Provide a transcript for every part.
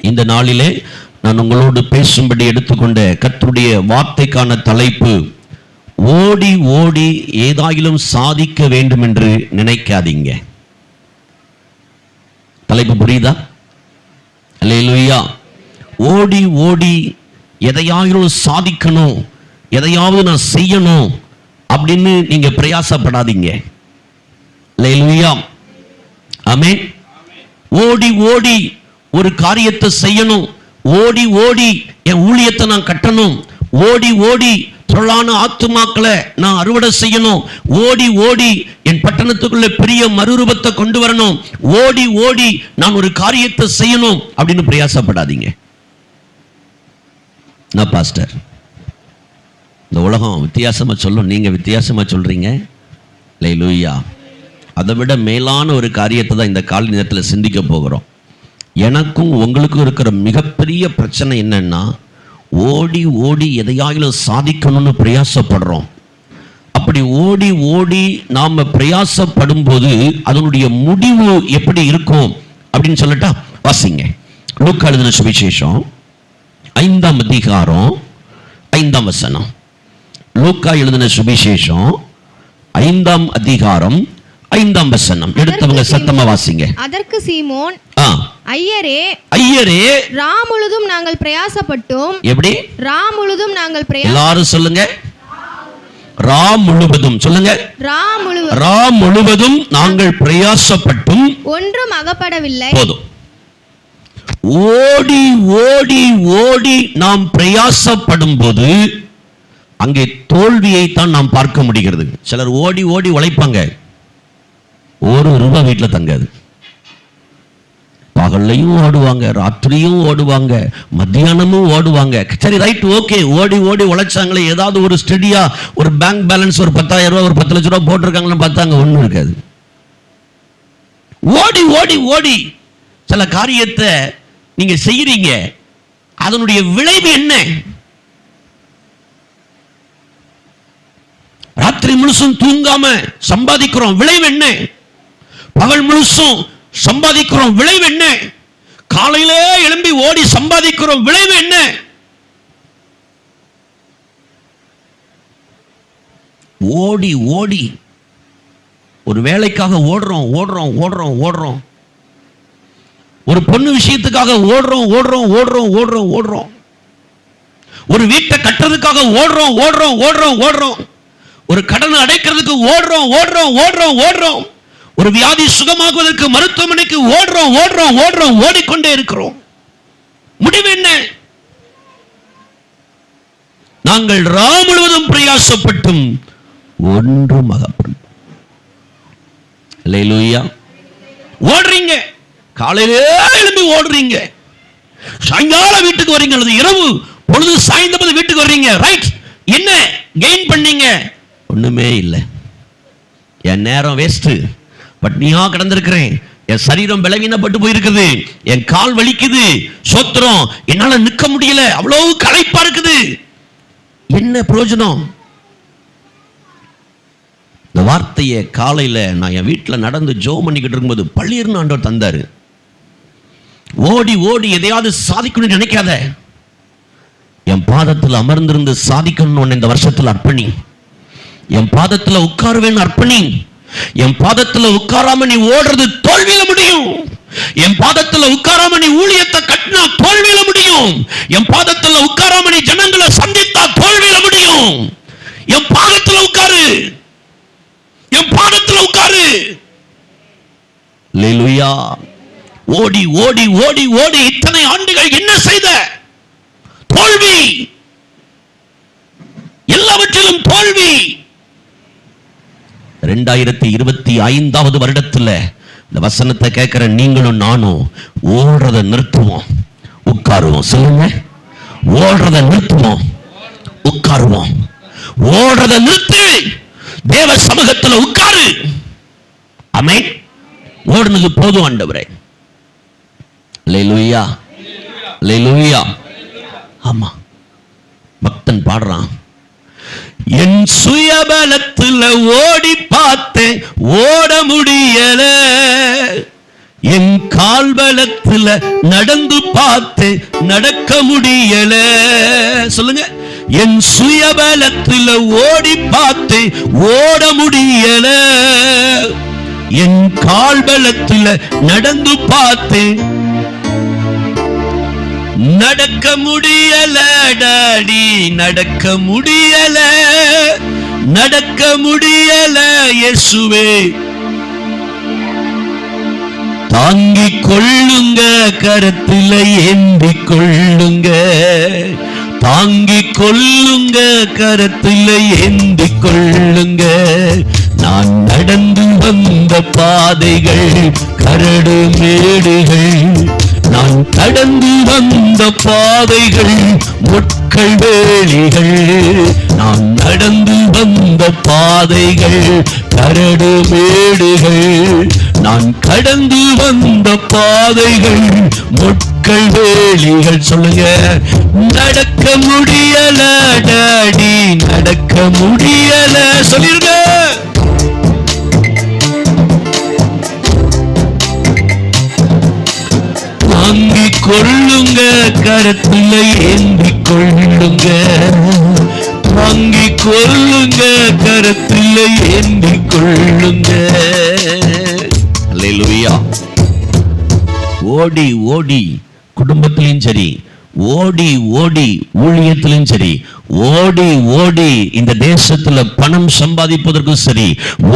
இந்த நாளிலே நான் உங்களோடு பேசும்படி எடுத்துக்கொண்ட கர்த்தருடைய வார்த்தைக்கான தலைப்பு, ஓடி ஓடி ஏதாயிலும் சாதிக்க வேண்டும் என்று நினைக்காதீங்க. தலைப்பு புரியுதா? அல்லேலூயா. ஓடி ஓடி எதையாயிலும் சாதிக்கணும், எதையாவது நான் செய்யணும் அப்படின்னு நீங்க பிரயாசப்படாதீங்க. அல்லேலூயா. ஆமென். ஓடி ஓடி ஒரு காரியத்தை செய்யணும், ஓடி ஓடி என் ஊழியத்தை நான் கட்டணும், ஓடி ஓடி தொழான ஆத்துமாக்களை நான் அறுவடை செய்யணும், ஓடி ஓடி என் பட்டணத்துக்குள்ள பெரிய மறுரூபத்தை கொண்டு வரணும், ஓடி ஓடி நான் ஒரு காரியத்தை செய்யணும் அப்படின்னு பிரயாசப்படாதீங்க. நான் பாஸ்டர், இந்த உலகம் வித்தியாசமா சொல்லும், நீங்க வித்தியாசமா சொல்றீங்க. அல்லேலூயா. அதை விட மேலான ஒரு காரியத்தை தான் இந்த காலை நேரத்தில் சிந்திக்க போகிறோம். எனக்கும் உங்களுக்கும் இருக்கிற மிகப்பெரிய பிரச்சனை என்னன்னா, ஓடி ஓடி எதையாயிலும் சாதிக்கணும்னு பிரயாசப்படுறோம். அப்படி ஓடி ஓடி நாம பிரயாசப்படும் போது அதனுடைய முடிவு எப்படி இருக்கும் அப்படின்னு சொல்லட்டா, வாசிங்க. லூக்கா எழுதின சுவிசேஷம் 5ஆம் அதிகாரம் 5ஆம் வசனம். லூக்கா எழுதின சுவிசேஷம் 5ஆம் அதிகாரம் 5ஆம் வசனம். எடுத்தவங்க சத்தமா வாசிங்க. அதற்கு சீமோன், ஐயரே ரா முழுதும் நாங்கள் பிரயாசப்பட்டோம். எப்படி? ரா முழுதும் நாங்கள் எல்லாரும் சொல்லுங்க. ரா முழுவதும் சொல்லுங்க. ரா முழுவதும் நாங்கள் பிரயாசப்பட்டும் ஒன்றும் அகப்படவில்லை. போதும். ஓடி ஓடி ஓடி நாம் பிரயாசப்படும் போது அங்கே தோல்வியை தான் நாம் பார்க்க முடிகிறது. சிலர் ஓடி ஓடி உழைப்பாங்க, ஒரு ரூபாய் வீட்டில் தங்காது. பகல்லையும் ஓடுவாங்க, ராத்திரியும் ஓடுவாங்க, மத்தியானமும் ஓடுவாங்க. சரி, ரைட், ஓகே, ஓடி ஓடி உழைச்சாங்களே, ஏதாவது ஒரு ஸ்டெடியா ஒரு பேங்க் பேலன்ஸ் ஒரு 10,000 ரூபாய் ஒரு 10 லட்சம் ரூபாய் போட்டிருக்காங்கன்னு பார்த்தாங்க, ஒன்றும் இருக்காது. ஓடி ஓடி ஓடி சில காரியத்தை நீங்க செய்யறீங்க, அதனுடைய விளைவு என்ன? ராத்திரி முழுசும் தூங்காம சம்பாதிக்கிறோம், விளைவு என்ன? பகல் முழுசும் சம்பாதிக்கிறோம், விளைவு என்ன? காலையிலே எழும்பி ஓடி சம்பாதிக்கிறோம், விளைவு என்ன? ஓடி ஓடி ஒரு வேலைக்காக ஓடுறோம் ஓடுறோம் ஓடுறோம் ஓடுறோம், ஒரு பொண்ணு விஷயத்துக்காக ஓடுறோம் ஓடுறோம் ஓடுறோம் ஓடுறோம் ஓடுறோம், ஒரு வீட்டை கட்டுறதுக்காக ஓடுறோம் ஓடுறோம் ஓடுறோம் ஓடுறோம், ஒரு கடனை அடைக்கிறதுக்கு ஓடுறோம் ஓடுறோம் ஓடுறோம் ஓடுறோம், ஒரு வியாதி சுகமாகுவதற்கு மருத்துவமனைக்கு ஓடுறோம் ஓடுறோம் ஓடுறோம், ஓடிக்கொண்டே இருக்கிறோம். முடிவு என்ன? நாங்கள் ரா முழுவதும் பிரயாசப்பட்டும் ஒன்றும் அகப்படும். அல்லேலூயா. ஓடுறீங்க, காலையிலே எழும்பி ஓடுறீங்க, சாயங்காலம் வீட்டுக்கு வர்றீங்க, அல்லது இரவு பொழுது சாய்ந்தபோது வீட்டுக்கு வர்றீங்க. ரைட், என்ன கெயின் பண்ணீங்க? ஒண்ணுமே இல்லை. என் நேரம் வேஸ்ட், பட்னியா கிடந்திருக்கிறேன், என் சரீரம் பலவீனப்பட்டு போயிருக்குது, என் கால் வலிக்குது, சோத்திரம் என்னால நிற்க முடியல, அவ்வளவு களைப்பா இருக்குது. என்ன பிரயோஜனம்? இந்த வார்த்தையை காலையில நான் என் வீட்டில் நடந்து ஜெபம் பண்ணிக்கிட்டு இருக்கும்போது பள்ளியர்னு ஆண்டவர் தந்தாரு. ஓடி ஓடி எதையாவது சாதிக்கணும்னு நினைக்காத, என் பாதத்தில் அமர்ந்திருந்து சாதிக்கணும்னு இந்த வருஷத்துல அர்ப்பணி. என் பாதத்துல உட்காருவேன் அர்ப்பணி. என் பாதத்துல உட்காராம நீ ஓடுறது தோல்வியில முடியும். என் பாதத்துல உட்காராம நீ ஊழியத்தை கட்டினா தோல்வியில முடியும். என் பாதத்துல உட்காராம நீ ஜனங்களை சந்தித்தா தோல்வியில முடியும். என் பாதத்துல உட்காரு, என் பாதத்துல உட்காரு. அல்லேலூயா. ஓடி ஓடி ஓடி ஓடி இத்தனை ஆண்டுகள் என்ன செய்த? தோல்வி, எல்லாவற்றிலும் தோல்வி. 2025வது வருடத்துல இந்த வசனத்தை கேட்கிற நீங்களும் நானும் ஓடுறதை நிறுத்துவோம், உட்காருவோம். சொல்லுங்க, ஓடுறதை நிறுத்துவோம், உட்காருவோம். ஓடுறதை நிறுத்து, தேவ சமூகத்தில் உட்காரு. ஆமென். ஓடுனது போதும் ஆண்டவரே. அல்லேலூயா, அல்லேலூயா. ஆமா, பக்தன் பாடுறான், என் சுயபலத்துல ஓடி பார்த்தேன், ஓட முடியல, என் கால்பலத்துல நடந்து பார்த்து நடக்க முடியல. சொல்லுங்க. என் சுயபலத்துல ஓடி பார்த்து ஓட முடியல. என் கால்பலத்துல நடந்து பார்த்து நடக்க முடியல. டாடி நடக்க முடியல, நடக்க முடியல. இயேசுவே தாங்கிக் கொள்ளுங்க, கரத்துல ஏந்திக் கொள்ளுங்க. தாங்கிக் கொள்ளுங்க, கரத்துல ஏந்திக் கொள்ளுங்க. நான் நடந்து வந்த பாதைகள் கரடு மேடுகள், நான் கடந்து வந்த பாதைகள் முட்கள் வேலிகள். நான் நடந்து வந்த பாதைகள் கரடு மேடுகள், நான் கடந்து வந்த பாதைகள் முட்கள் வேலிகள். சொல்லுங்க. நடக்க முடியல டாடி, நடக்க முடியல. சொல்லிருங்க. தாங்கிக் கொள்ளுங்க, கரத்துல ஏந்திக் கொள்ளுங்க. தாங்கிக் கொள்ளுங்க, கரத்துல ஏந்திக் கொள்ளுங்க. அல்லேலூயா. ஓடி ஓடி குடும்பத்திலும் சரி, ஓடி ஓடி ஊழியத்திலும் சரி, ஓடி ஓடி இந்த தேசத்துல பணம் சம்பாதிப்பதற்கும் சரி,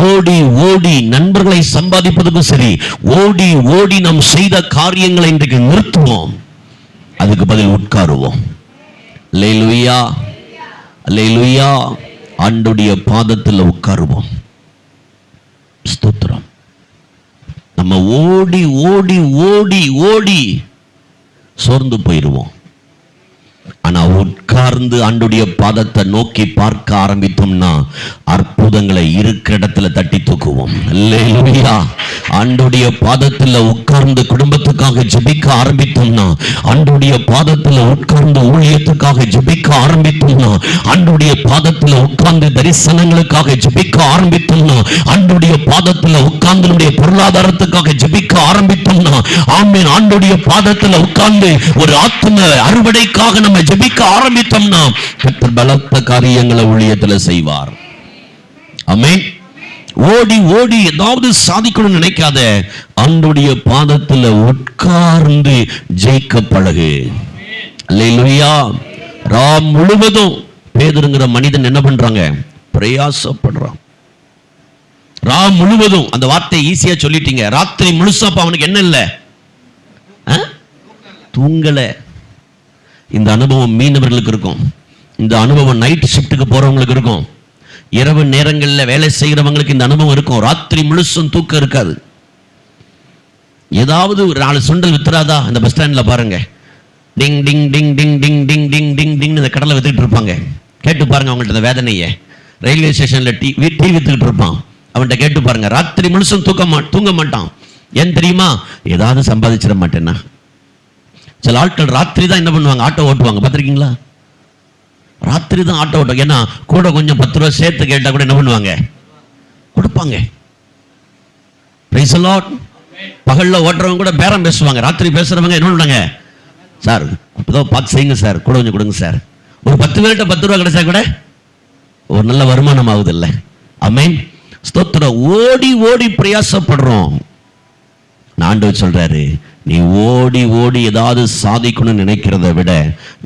ஓடி ஓடி நண்பர்களை சம்பாதிப்பதற்கும் சரி, ஓடி ஓடி நாம் செய்த காரியங்களை இன்றைக்கு நிறுத்துவோம். அதுக்கு பதில் உட்காருவோம். அல்லேலூயா, அல்லேலூயா. ஆண்டவருடைய பாதத்தில் உட்காருவோம். ஸ்தோத்திரம். நம்ம ஓடி ஓடி ஓடி ஓடி சோர்ந்து போயிருவோம். ஆனா உட்கார்ந்து ஆண்டவருடைய பாதத்தை நோக்கி பார்க்க ஆரம்பித்தோம்னா அற்புதங்களை இருக்கிற இடத்துல தட்டி தூக்குவோம். அல்லேலூயா. ஆண்டவருடைய பாதத்துல உட்கார்ந்து குடும்பத்துக்காக ஜெபிக்க ஆரம்பித்தோம்னா, ஆண்டவருடைய பாதத்துல உட்கார்ந்து ஊழியத்துக்காக ஜெபிக்க ஆரம்பித்தோம்னா, ஆண்டவருடைய பாதத்துல உட்கார்ந்து தரிசனங்களுக்காக ஜெபிக்க ஆரம்பித்தோம்னா, ஆண்டவருடைய பாதத்துல உட்கார்ந்து நம்முடைய பொருளாதாரத்துக்காக ஜெபிக்க ஆரம்பித்தோம்னா, ஆமென், ஆண்டவருடைய பாதத்துல உட்கார்ந்து ஒரு ஆத்தும அறுவடைக்காக நம்ம ஜெபிக்க ஆரம்பித்தோம்னா கர்த்தர் பலத்த காரியங்களை ஊழியத்துல செய்வார். ஆமென். ஓடி ஓடி ஏதாவது சாதிக்கணும்னு நினைக்காத, ஆண்டவருடைய பாதத்துல உட்கார்ந்து ஜெயிக்க பழகு. அல்லேலூயா. ராம் முழுவதும் பேதுருங்கிற மனிதன் என்ன பண்றாங்க? பிரயாசப்படுறான். ராம் முழுவதும், அந்த வார்த்தை ஈஸியா சொல்லிட்டீங்க. ராத்திரி முழுசா அவனுக்கு என்ன இல்ல? தூங்கல. இந்த அனுபவம் மீனவர்களுக்கு இருக்கும். இந்த அனுபவம் நைட் ஷிஃப்ட்டுக்கு போறவங்களுக்கு இருக்கும். இரவு நேரங்களில் வேலை செய்கிறவங்களுக்கு இந்த அனுபவம் இருக்கும். ராத்திரி முழுசும் தூக்கம் இருக்காது. ஏதாவது ஒரு 4 சுண்டல் வித்துறாதா? அந்த பஸ் ஸ்டாண்ட்ல பாருங்க, டிங் டிங் டிங் டிங் டிங் டிங் டிங் டிங் டிங் இந்த கடலை வித்துக்கிட்டு இருப்பாங்க. கேட்டு பாருங்க அவங்கள்ட்ட அந்த வேதனையை. ரயில்வே ஸ்டேஷன்ல டீ வித்துக்கிட்டு இருப்பான். அவன்கிட்ட கேட்டு பாருங்க. ராத்திரி முழுசும் தூங்க மாட்டான். ஏன் தெரியுமா? ஏதாவது சம்பாதிச்சிட மாட்டேன்னா. சில ஆட்கள் ராத்திரி தான் என்ன பண்ணுவாங்க? ஆட்டோ ஓட்டுவாங்க. பார்த்துருக்கீங்களா? ராத்திரி தான் ஆட்டோ ஓட்டுவாங்க. ஏன்னா கூட கொஞ்சம் 10 ரூபா சேர்த்து கேட்டா கூட என்ன பண்ணுவாங்க? கொடுப்பாங்க. Price the Lord. பகல்ல ஓட்டுறவங்க கூட பேரம் பேசுவாங்க. ராத்திரி பேசுறவங்க என்ன பண்ணுவாங்க? சார் ஏதோ பார்த்து செய்யுங்க சார், கூட கொஞ்சம் கொடுங்க சார். ஒரு 10 பேர்கிட்ட 10 ரூபா கிடைச்சா கூட ஒரு நல்ல வருமானம் ஆகுது இல்லை? ஆமென். ஸ்தோத்திரம். ஓடி ஓடி பிரயாசப்படுறோம். ஆண்டவர் சொல்றாரு, நீ ஓடி ஓடி ஏதாவது சாதிக்கணும்னு நினைக்கிறத விட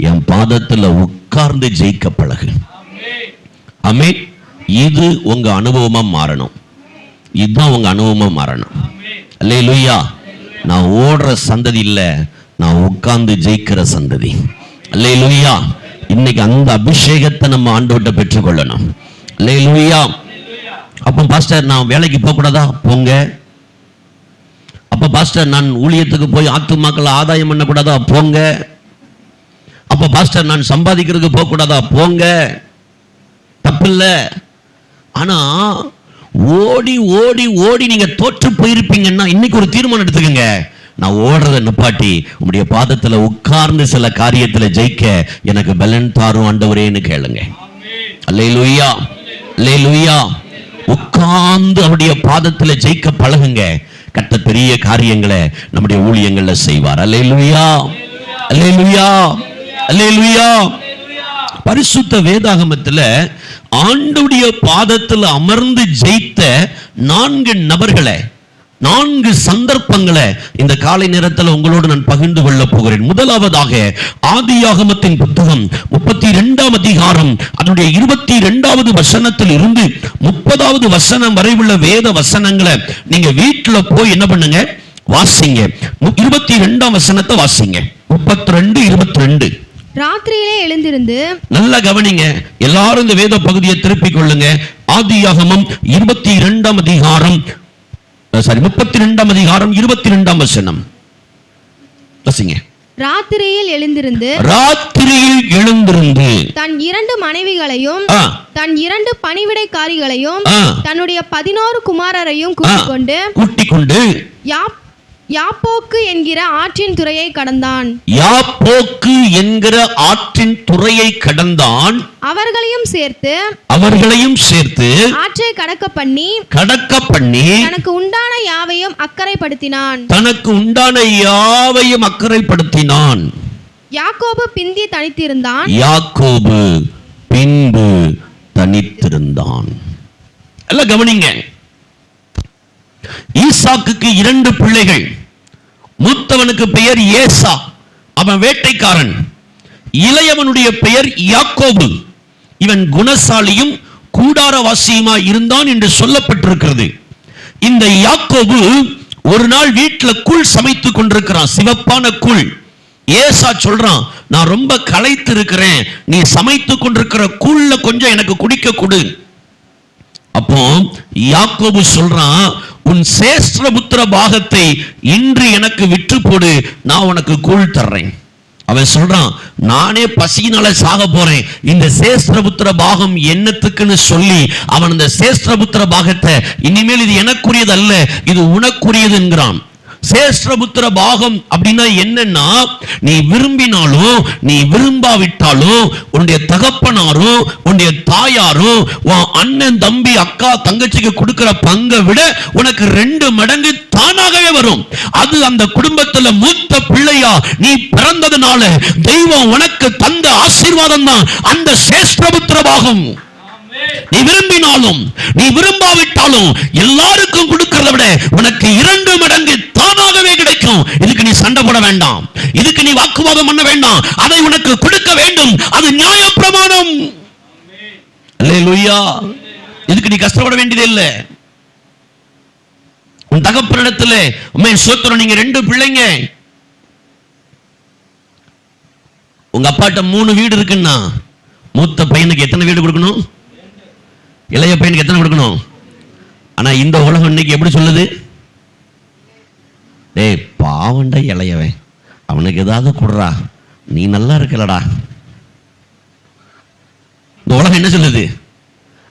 என் பாதத்துல உட்கார்ந்து ஜெயிக்க பழகு. ஆமென். இது உங்க அனுபவமா மாறணும். இதுதான் உங்க அனுபவமா மாறணும். அல்லேலூயா. நான் ஓடுற சந்ததி இல்ல, நான் உட்கார்ந்து ஜெயிக்கிற சந்ததி. அல்லேலூயா. இன்னைக்கு அந்த அபிஷேகத்தை நம்ம ஆண்டவர்கிட்ட பெற்றுக்கொள்ளணும். அல்லேலூயா. அப்ப பாஸ்டர் நான் வேலைக்கு போக கூடாதா? போங்க. அப்ப பாஸ்டர் நான் ஊழியத்துக்கு போய் ஆத்துமாக்களை ஆதாயம் பண்ண கூடாதா? போங்க. அப்ப பாஸ்டர் நான் சம்பாதிக்கிறதுக்கு போக கூடாதா? போங்க. தப்பில்ல. ஆனா ஓடி ஓடி ஓடி நீங்க தோற்று போயிருப்பீங்கன்னா இன்னைக்கு ஒரு தீர்மானம் எடுத்துக்கங்க. நான் ஓடுறதை நிப்பாட்டி உங்களுடைய பாதத்துல உட்கார்ந்து சில காரியத்துல ஜெயிக்க எனக்கு பலன் தாரும் ஆண்டவரேன்னு கேளுங்க. அல்லேலூயா, அல்லேலூயா. உட்கார்ந்து அவருடைய பாதத்துல ஜெயிக்க பழகுங்க. கர்த்தர் பெரிய காரியங்களை நம்முடைய ஊழியங்கள்ல செய்வார். அல்லேலூயா, அல்லேலூயா, அல்லேலூயா. பரிசுத்த வேதாகமத்துல ஆண்டவருடைய பாதத்தில் அமர்ந்து ஜெயித்த 4 நபர்களை, 4 சந்தர்ப்பங்களை இந்த காலை நேரத்தில் உங்களோடு நான் பகிர்ந்து கொள்ள போகிறேன். முதலாவதாக ஆதியாகமத்தின் புத்தகம் 32ஆம் அதிகாரம் அதனுடைய 22வது வசனத்தில் இருந்து 30வது வசனம் வரை உள்ள வேத வசனங்களை நீங்க வீட்டுல போய் என்ன பண்ணுங்க, வாசிங்க. 22ஆம் வசனத்தை வாசிங்க. 32, 22. ராத்திரியிலே எழுந்திருந்து, நல்லா கவனிங்க எல்லாரும், இந்த வேத பகுதியை திருப்பிக் கொள்ளுங்க. ஆதியாகமம் 32ஆம் அதிகாரம் 32ஆம் அதிகாரம் 22ஆம் வசனம் வாசிங்க. ராத்திரியில் எழுந்திருந்து தன் 2 மனைவிகளையும் தன் 2 பணிவிடைக்காரிகளையும் தன்னுடைய 11 குமாரரையும் கூட்டிக் கொண்டு யாப்போக்கு என்கிற ஆற்றின் துறையை கடந்தான். யாப்போக்கு என்கிற ஆற்றின் துறையை கடந்தான். அவர்களையும் சேர்த்து ஆற்றை கடக்க பண்ணி தனக்கு உண்டான யாவையும் அக்கறைப்படுத்தினான். யாக்கோபு பிந்தி தனித்திருந்தான். எல்லாம் கவனிங்க. ஈசாக்குக்கு 2 பிள்ளைகள். மூத்தவனுக்கு பெயர் ஏசா, அவன் வேட்டைக்காரன். இளையவனுடைய பெயர் யாக்கோபு, இவன் குணசாலியும் கூடாரவாசியுமா இருந்தான் என்று சொல்லப்பட்டிருக்கிறது. இந்த யாக்கோபு ஒரு நாள் வீட்டுல கூழ் சமைத்துக் கொண்டிருக்கிறான், சிவப்பான கூழ். ஏசா சொல்றான், நான் ரொம்ப களைத்து இருக்கிறேன், நீ சமைத்துக் கொண்டிருக்கிற கூழ்ல கொஞ்சம் எனக்கு குடிக்க கொடு. அப்போ யாக்கோபு சொல்றான், உன் சேஷ்டபுத்திர பாகத்தை இன்று எனக்கு விற்று போடு, நான் உனக்கு கூழ் தர்றேன். அவன் சொல்றான், நானே பசியினால சாக போறேன், இந்த சேஷ்டபுத்திர பாகம் என்னத்துக்குன்னு சொல்லி அவன் இந்த சேஷ்டபுத்திர பாகத்தை இனிமேல் இது எனக்குரியது அல்ல, இது உனக்குரியது என்கிறான். சேஷ்டபுத்திர பாகம் அப்படின்னா என்னன்னா, நீ விரும்பினாலும் நீ விரும்பாவிட்டாலும் உன்னுடைய தகப்பனாரும் உன்னுடைய தாயாரும் உன் அண்ணன் தம்பி அக்கா தங்கச்சிக்கு கொடுக்கிற பங்கை விட உனக்கு 2 மடங்கு தானாகவே வரும். அது அந்த குடும்பத்துல மூத்த பிள்ளையா நீ பிறந்ததுனால தெய்வம் உனக்கு தந்த ஆசீர்வாதம் தான் அந்த சேஷ்டபுத்திர பாகம். நீ விரும்பினாலும் நீ விரும்பாவிட்டாலும் எல்லாருக்கும் கொடுக்கிறத விட உனக்கு 2 மடங்கு தானாகவே கிடைக்கும். இதுக்கு நீ சண்டை போட வேண்டாம், இதுக்கு நீ வாக்குவாதம் பண்ண வேண்டாம், அதை உனக்கு கொடுக்க வேண்டும். அது நியாயப்பிரமாணம். அல்லேலூயா. இதுக்கு நீ கஷ்டப்பட வேண்டியதே இல்லை. உன் தகப்பனிடத்துல உண்மை சோத்திரம், நீங்க 2 பிள்ளைங்க, உங்க அப்பாட்ட 3 வீடு இருக்குன்னா மூத்த பையனுக்கு எத்தனை வீடு கொடுக்கணும்? இளைய பையனுக்கு எத்தனை கொடுக்கணும்? ஆனா இந்த உலகம் இன்னைக்கு எப்படி சொல்லுது? டேய் பாவண்டா இளையவன், அவனுக்கு ஏதாவது கொடுறா, நீ நல்லா இருக்கலடா. இந்த உலகம் என்ன சொல்லுது?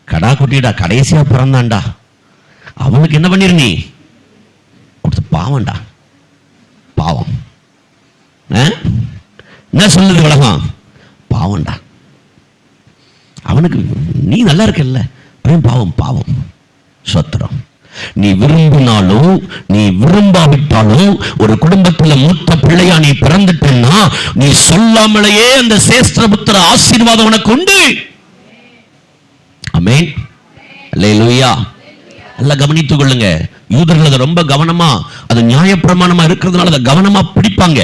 கடா குட்டிடா, கடைசியா பிறந்தான்டா, அவனுக்கு என்ன பண்ணிரு நீ? பாவண்டா, பாவம். என்ன சொல்லுது உலகம்? பாவண்டா, அவனுக்கு நீ நல்லா இருக்கல்ல, அவன் பாவம், பாவம். சத்திரம். நீ விரும்பினாலும் நீ விரும்பாவிட்டாலும் ஒரு குடும்பத்துல மூத்த பிள்ளையா நீ பிறந்துட்டேன்னா நீ சொல்லாமலேயே அந்த சேஷ்டபுத்திர ஆசீர்வாதம் உனக்கு உண்டு. ஆமென். அல்லேலூயா. எல்லாம் கவனித்துக் கொள்ளுங்க. யூதர்கள் அதை ரொம்ப கவனமா, அது நியாயப்பிரமாணமா இருக்கிறதுனால அதை கவனமா பிடிப்பாங்க.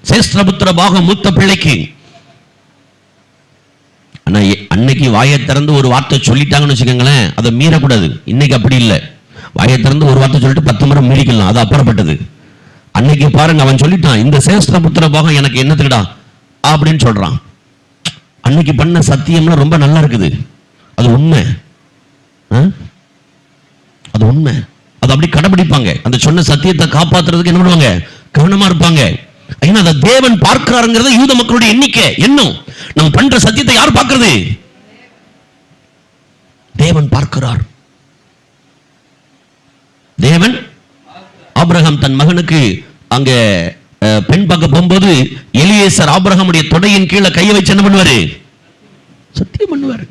சேஷ்டபுத்திர பாகம் மூத்த பிள்ளைக்கு. ஆனா அன்னைக்கு வாயை திறந்து ஒரு வார்த்தை சொல்லிட்டாங்கன்னு வச்சுக்கோங்களேன், அதை மீறக்கூடாது. இன்னைக்கு அப்படி இல்லை. வாயை திறந்து ஒரு வார்த்தை சொல்லிட்டு 10 முறை மீறிக்கலாம், அது அப்புறப்பட்டது. அன்னைக்கு பாருங்க, அவன் சொல்லிட்டான், இந்த சேஷ்டபுத்திர பாகம் எனக்கு என்னத்துக்குடா அப்படின்னு சொல்றான். அன்னைக்கு பண்ண சத்தியம்லாம் ரொம்ப நல்லா இருக்குது, அது உண்மை, அது உண்மை. அது அப்படி கடைபிடிப்பாங்க. அந்த சொன்ன சத்தியத்தை காப்பாத்துறதுக்கு என்ன பண்ணுவாங்க? கவனமா இருப்பாங்க. ஏன்னா அதை தேவன் பார்க்கிறாருங்கிறத யூத மக்களுடைய எண்ணிக்கை எண்ணும். நம்ம பண்ற சத்தியத்தை யார் பார்க்கிறது? தேவன் பார்க்கிறார். தேவன் ஆபிரகாம் தன் மகனுக்கு அங்க பெண் பார்க்க போகும்போது எலியேசர் ஆபிரகாமுடைய தொடையின் கீழே கையை வச்சு என்ன பண்ணுவாரு? சத்தியம் பண்ணுவாரு.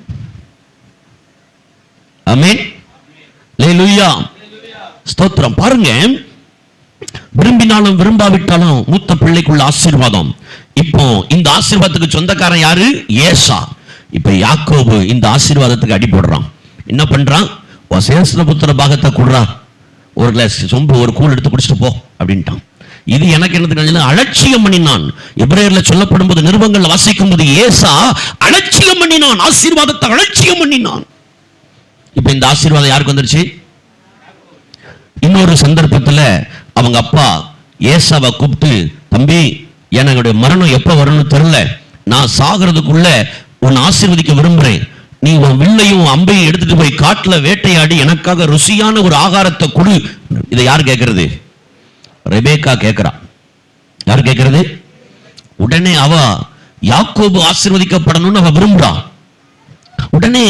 ஆமென். அல்லேலூயா. ஸ்தோத்திரம். பாருங்க, விரும்பினாலும் விரும்பாவிட்டாலும் மூத்த பிள்ளைக்குள்ள ஆசீர்வாதம். இப்போ இந்த ஆசீர்வாதத்துக்கு சொந்தக்காரன் யாரு? ஏசா. இப்ப யாக்கோபு இந்த ஆசீர்வாதத்துக்கு அடி போடுறான். என்ன பண்றான்? சேஷ்டபுத்திர பாகத்தை கொடுறா, ஒரு கிளாஸ் சொம்பு ஒரு கூழ் எடுத்து குடிச்சிட்டு போ அப்படின்ட்டான். இது எனக்கு என்னது? அலட்சியம் பண்ணினான். எபிரேயர்ல சொல்லப்படும் போது, நிருபங்கள் வாசிக்கும் போது, ஏசா அலட்சியம் பண்ணினான், ஆசீர்வாதத்தை அலட்சியம் பண்ணினான். இப்ப இந்த ஆசீர்வாதம் யாருக்கு வந்துருச்சு? இன்னொரு சந்தர்ப்பத்துல அவங்க அப்பா ஏசாவை கூப்பிட்டு, தம்பி என்னுடைய மரணம் எப்ப வரும்னு தெரியல, நான் சாகிறதுக்குள்ள உன்னை ஆசீர்வதிக்க விரும்புறேன், நீ உன் வில்லையும் அம்பையும் எடுத்துட்டு போய் காட்டுல வேட்டையாடி எனக்காக ருசியான ஒரு ஆகாரத்தை கொடு. இதை யார் கேட்கறது? ரெபேக்கா கேட்கிறா. யார் கேட்கறது? உடனே அவ யாக்கோபு ஆசீர்வதிக்கப்படணும்னு அவ விரும்புறா. உடனே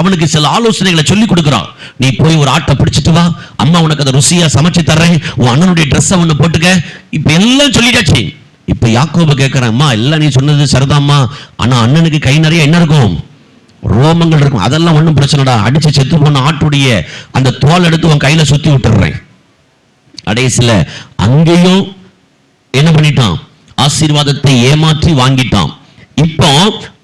அவனுக்கு சில ஆலோசனைகளை சொல்லி கொடுக்கிறான். நீ போய் ஒரு ஆட்டை பிடிச்சிட்டு வா, அம்மா உனக்கு அதை ருசியா சமைச்சு தர்றேன், உன் அண்ணனுடைய ட்ரெஸ்ஸை ஒண்ணு போட்டுக்க. இப்ப எல்லாம் சொல்லிட்டாச்சு. இப்ப யாக்கோபு கேட்கிறேன், அம்மா எல்லாம் நீ சொன்னது சரிதாம்மா, ஆனா அண்ணனுக்கு கை நிறைய என்ன இருக்கும்? ரோமங்கள் இருக்கும். அதெல்லாம் ஒண்ணும் பிரச்சனைடா, அடிச்சு செத்து போன ஆட்டுடைய அந்த தோல் எடுத்து உன் கையில சுத்தி விட்டுறேன். கடைசியில அங்கேயும் என்ன பண்ணிட்டான்? ஆசீர்வாதத்தை ஏமாற்றி வாங்கிட்டான். இப்போ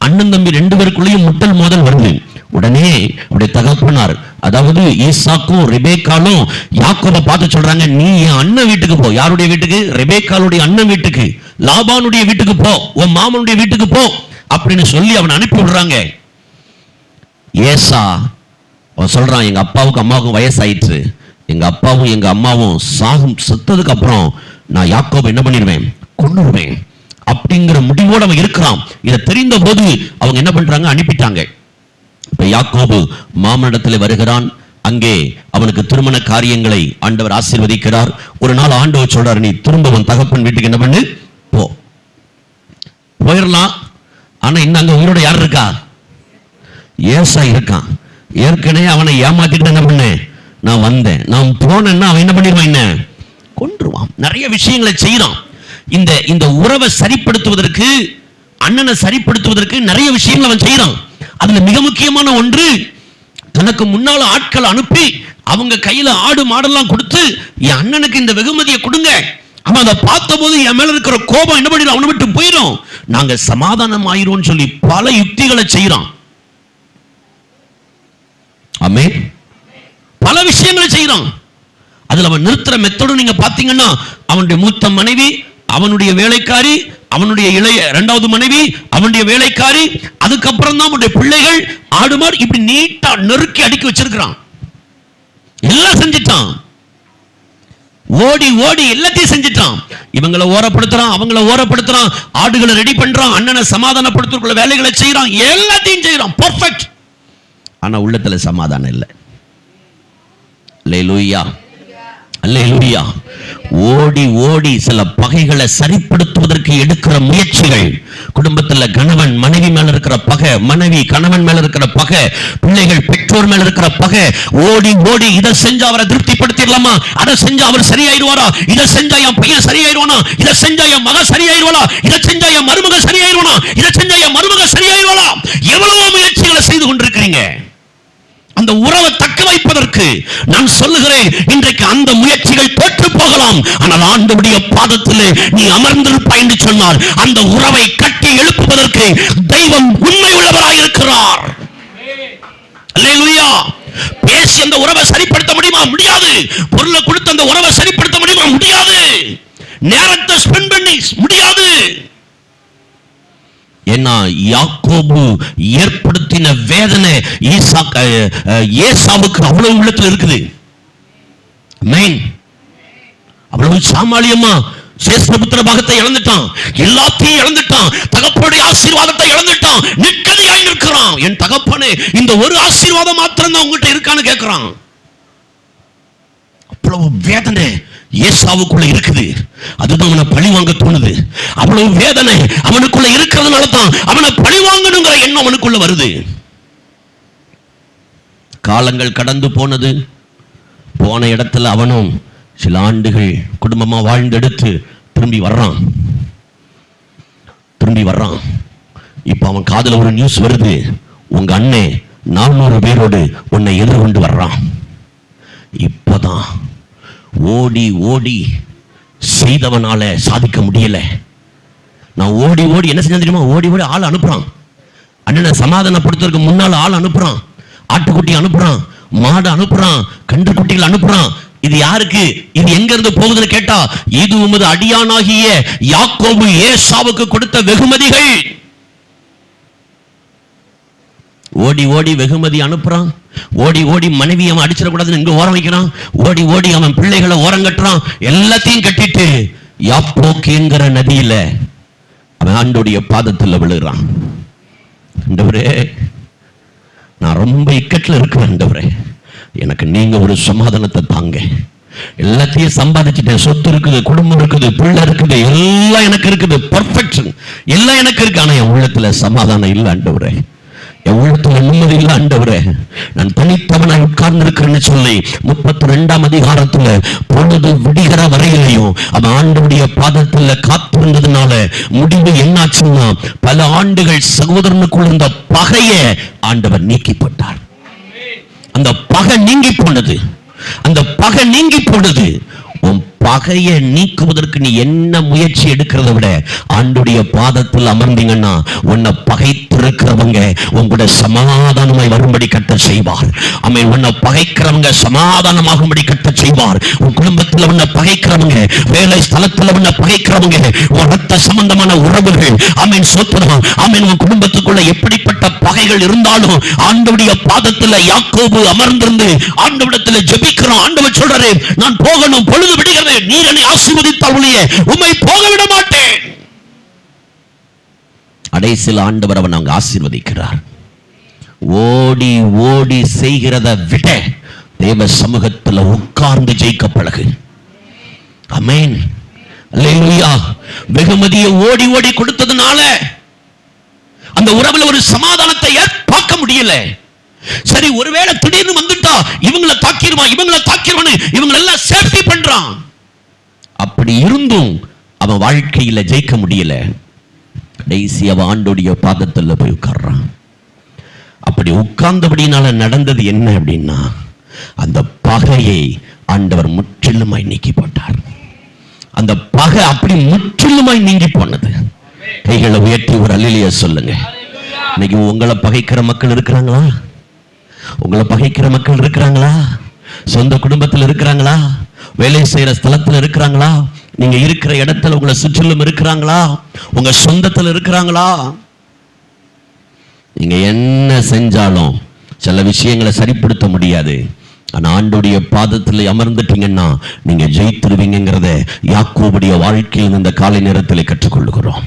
அண்ணன் தம்பி ரெண்டு பேருக்குள்ளேயும் முட்டல் மோதல் வருது. உடனே அவருடைய தகப்பனார், அதாவது ஈசாக்கும் ரெபேக்காலும் யாக்கோபை பார்த்து சொல்றாங்க, நீ என் அண்ணன் வீட்டுக்கு போ. யாருடைய வீட்டுக்கு? ரெபேக்காளுடைய அண்ணன் வீட்டுக்கு, லாபானுடைய வீட்டுக்கு போ, உன் மாமனுடைய வீட்டுக்கு போ அப்படின்னு சொல்லி அவனை அனுப்பி விடுறாங்க. ஏசா அவன் சொல்றான், எங்க அப்பாவுக்கும் அம்மாவுக்கும் வயசாயிற்று, எங்க அப்பாவும் எங்க அம்மாவும் செத்ததுக்கு அப்புறம் நான் யாக்கோபை என்ன பண்ணிடுவேன்? கொன்னுடுவேன் அப்படிங்கிற முடிவோடு அவன் இருக்கிறான். இதை தெரிந்த போது அவங்க என்ன பண்றாங்க? அனுப்பிட்டாங்க. இப்ப யாக்கோபு மாமனிடத்தில் வருகிறான். அங்கே அவனுக்கு திருமண காரியங்களை ஆண்டவர் ஆசீர்வதிக்கிறார். ஒரு நாள் ஆண்டவர் சொல்றார், நீ திரும்ப உன் தகப்பன் வீட்டுக்கு என்ன பண்ணு, போ. போயிடலாம். ஆனா இன்னும் அங்க உயிரோட யார் இருக்கா? ஏசா இருக்கான். ஏற்கனவே அவனை ஏமாத்திட்டு என்ன பண்ண, நான் வந்தேன், நான் போனேன்னா அவன் என்ன பண்ணிடுவான்? என்ன கொன்றுவான். நிறைய விஷயங்களை செய்யறான். இந்த உறவை சரிப்படுத்துவதற்கு, அண்ணனை சரிப்படுத்துவதற்கு நிறைய விஷயங்கள் அவன் செய்யறான். அதுல மிக முக்கியமான ஒன்று, தனக்கு முன்னால ஆட்கள் அனுப்பி அவங்க கையில ஆடு மாடெல்லாம் கொடுத்து, என் அண்ணனுக்கு இந்த வெகுமதியை கொடுங்க. அவன் அதை பார்த்த போது என் மேல இருக்கிற கோபம் என்ன பண்ணிடும்? அவனை விட்டு போயிடும், நாங்க சமாதானம் ஆயிரும் சொல்லி பல யுக்திகளை செய்யறான். ஆமென். பல விஷயங்களை செய்யறான். அதுல அவன் நிறுத்துற மெத்தடும் நீங்க பாத்தீங்கன்னா, அவனுடைய மூத்த மனைவி, அவனுடைய வேலைக்காரி, அவனுடைய இளைய இரண்டாவது மனைவி, அவனுடைய வேலைக்காரி, அதுக்கப்புறம் தான் அவனுடைய பிள்ளைகள், ஆடுமார், இப்படி நீட்டா நெருக்கி அடுக்கி வச்சிருக்கிறான். எல்லாம் செஞ்சிட்டான். ஓடி ஓடி எல்லாத்தையும் செஞ்சிட்டான். இவங்களை ஓரப்படுத்துறான், அவங்களை ஓரப்படுத்துறான், ஆடுகளை ரெடி பண்றான், அண்ணனை சமாதானப்படுத்துற வேலைகளை செய்யறான், எல்லாத்தையும் செய்யறான் பெர்ஃபெக்ட். ஆனா உள்ளத்துல சமாதானம் இல்லை. அல்லேலூயா, அல்லேலூயா. ஓடி ஓடி சில பகைகளை சரிப்படுத்துவதற்கு எடுக்கிற முயற்சிகள், குடும்பத்துல கணவன் மனைவி மேல இருக்கிற பகை, மனைவி கணவன் மேல இருக்கிற பகை, பிள்ளைகள் பெற்றோர் மேல இருக்கிற பகை, ஓடி ஓடி இதை செஞ்சா அவரை திருப்திப்படுத்திடலாமா, அதை செஞ்சா அவர் சரியாயிருவாரா, இதை செஞ்சா என் பையன் சரியாயிருவானா, இதை செஞ்சா என் மக சரியாயிருவாளா, இதை செஞ்சா என் மருமக சரியாயிருவானா, இதை செஞ்சா என் மருமக சரியாயிருவாளா, எவ்வளவோ முயற்சிகளை செய்து கொண்டிருக்கிறீங்க. அந்த உறவை தக்க வைப்பதற்கு நான் சொல்லுகிறேன், இன்றைக்கு அந்த முயற்சிகள் தோற்று போகலாம். ஆனால் ஆண்டவருடைய பாதத்திலே நீ அமர்ந்திருப்பாய் என்று சொன்னார், அந்த உறவை கட்டி எழுப்புவதற்கு தெய்வம் உண்மை உள்ளவராய் இருக்கிறார். அல்லேலூயா. பேசி அந்த உறவை சரிப்படுத்த முடியுமா? முடியாது. பொருளை கொடுத்து அந்த உறவை சரிப்படுத்த முடியுமா? முடியாது. நேரத்தை ஸ்பெண்ட் பண்ணி முடியாது. ஏன்னா யாக்கோபு ஏற்படுத்தின வேதனை ஏசாவுக்கு அவ்வளவு உள்ளத்துல இருக்குது. அவ்வளவு சாமாளியமா சேஷ்டபுத்திர பாகத்தை இழந்துட்டான், எல்லாத்தையும் இழந்துட்டான், தகப்பனுடைய ஆசீர்வாதத்தை இழந்துட்டான், நிற்கதியாய் நிற்கிறான். என் தகப்பனே, இந்த ஒரு ஆசீர்வாதம் மாத்திரம் தான் உங்ககிட்ட இருக்கான்னு கேட்கிறான். அவ்வளவு வேதனை ஏசாவுக்குள்ள இருக்குது. அதுதான் அவனை பழி வாங்க தோணுது. அவ்வளவு வேதனை அவனுக்குள்ள இருக்கிறதுனால தான் அவனை பழி வாங்கணுங்கிற எண்ணம் அவனுக்குள்ள வருது. காலங்கள் கடந்து போனது. போன இடத்துல அவனும் சில ஆண்டுகள் குடும்பமா வாழ்ந்தெடுத்து திரும்பி வர்றான். இப்ப அவன் காதுல ஒரு நியூஸ் வருது, உங்க அண்ணே 400 பேரோடு உன்னை எதிர்கொண்டு வர்றான். இப்பதான் ஓடி ஓடி செய்தவனால சாதிக்க முடியல. நான் ஓடி ஓடி என்ன செஞ்சேன் தெரியுமா? ஓடி ஓடி ஆள் அனுப்புறான். அண்ணனை சமாதானப்படுத்துறதுக்கு முன்னால ஆள் அனுப்புறான். ஆட்டுக்குட்டி அனுப்புறான், மாடு அனுப்புறான், கன்றுக்குட்டிகள் அனுப்புறான். இது யாருக்கு? இது எங்க இருந்து போகுதுன்னு கேட்டா, இது உமது அடியானாகிய யாக்கோபு ஏசாவுக்கு கொடுத்த வெகுமதிகள். ஓடி ஓடி வெகுமதி அனுப்புறான். ஓடி ஓடி மனைவி அவன் அடிச்சிடக்கூடாதுன்னு இங்க ஓரம் வைக்கிறான். ஓடி ஓடி அவன் பிள்ளைகளை ஓரம் கட்டுறான். எல்லாத்தையும் கட்டிட்டு யாப்போக்குங்கிற நதியில அவன் ஆண்டோடைய பாதத்தில் விழுகிறான். ஆண்டவரே, நான் ரொம்ப இக்கட்டில் இருக்கிறேன் ஆண்டவரே, எனக்கு நீங்க ஒரு சமாதானத்தை தாங்க. எல்லாத்தையும் சம்பாதிச்சுட்டேன், சொத்து இருக்குது, குடும்பம் இருக்குது, பிள்ளை இருக்குது, எல்லாம் எனக்கு இருக்குது, பர்ஃபெக்ஷன் எல்லாம் எனக்கு இருக்கு. ஆனா என் உள்ளத்துல சமாதானம் இல்லை ஆண்டவரே, என் உள்ளத்துல நிம்மதி இல்லை ஆண்டவரே. நான் தனித்தவனாய் உட்கார்ந்து இருக்கிறேன்னு சொல்லி 32ஆம் அதிகாரத்துல பொழுது விடுகிற வரையிலையும் அவன் ஆண்டவருடைய பாதத்துல காத்திருந்ததுனால முடிவு என்னாச்சுன்னா, பல ஆண்டுகள் சகோதரனுக்குள்ள இருந்த பகையை ஆண்டவர் நீக்கி போட்டார். அந்த பகை நீங்கி போனது. அந்த பகை நீங்கி போனது. உன் பகையை நீக்குவதற்கு நீ என்ன முயற்சி எடுக்கிறத விட ஆண்டுடைய பாதத்தில் அமர்ந்தீங்கன்னா உன்னை பகைத்திருக்கிறவங்க உங்களோட சமாதானமாய் வரும்படி கட்ட செய்வார். ஆமென். உன்னை பகைக்கிறவங்க சமாதானமாகும்படி கட்ட செய்வார். உன் குடும்பத்தில் உன்னை பகைக்கிறவங்க, வேலை ஸ்தலத்தில் உன்னை பகைக்கிறவங்க, உன் ரத்த சம்பந்தமான உறவுகள், ஆமென், சோத்திரம், ஆமென், உன் குடும்பத்துக்குள்ள எப்படிப்பட்ட பகைகள் இருந்தாலும் ஆண்டவருடைய பாதத்தில் யாக்கோபு அமர்ந்திருந்து ஆண்டவரிடத்தில் ஜெபிக்கிறான். ஆண்டவர் சொல்றாரு, நான் போகணும், பொழுது விடுகிறது, நீர் என்னை ஆசீர்வதித்தால் ஒழிய உம்மை போக விட மாட்டேன். கடைசியில் ஆண்டவர் அவன் அங்க ஆசீர்வதிக்கிறார். ஓடி ஓடி செய்கிறத விட தேவ சமூகத்தில் உட்கார்ந்து ஜெயிக்க பழகு. ஆமென். அல்லேலூயா. வெகுமதியை ஓடி ஓடி கொடுத்ததுனால அந்த உறவுல ஒரு சமாதானத்தை பார்க்க முடியல. சரி, ஒருவேளை திடீர்னு வந்துட்டா இவங்களை தாக்கிடுவான், இவங்களை தாக்கிடுவான்னு இவங்க எல்லாம் சேஃப்டி பண்றான். அப்படி இருந்தும் அவன் வாழ்க்கையில ஜெயிக்க முடியல. கடைசி அவன் ஆண்டோடைய பாதத்துல போய் உட்கார்றான். அப்படி உட்கார்ந்தபடினால நடந்தது என்ன அப்படின்னா, அந்த பகையை ஆண்டவர் முற்றிலுமாய் நீக்கி போட்டார். அந்த பகை அப்படி முற்றிலுமாய் நீங்கி போனது. கைகளை உயர்த்தி ஒரு அல்லேலூயா சொல்லுங்க. இன்னைக்கு உங்களை பகைக்கிற மக்கள் இருக்கிறாங்களா? உங்களை பகைக்கிற மக்கள் இருக்கிறாங்களா? சொந்த குடும்பத்தில் இருக்கிறாங்களா? வேலை செய்யற ஸ்தலத்தில் இருக்கிறாங்களா? நீங்க இருக்கிற இடத்துல உங்களை சுற்றிலும் இருக்கிறாங்களா? உங்க சொந்தத்தில் இருக்கிறாங்களா? நீங்க என்ன செஞ்சாலும் சில விஷயங்களை சரிப்படுத்த முடியாது. ஆனா ஆண்டோடைய பாதத்தில் அமர்ந்துட்டீங்கன்னா நீங்க ஜெயித்திருவீங்கிறத யாக்கோபுடைய வாழ்க்கையில் இந்த காலை நேரத்தில் கற்றுக்கொள்ளுகிறோம்.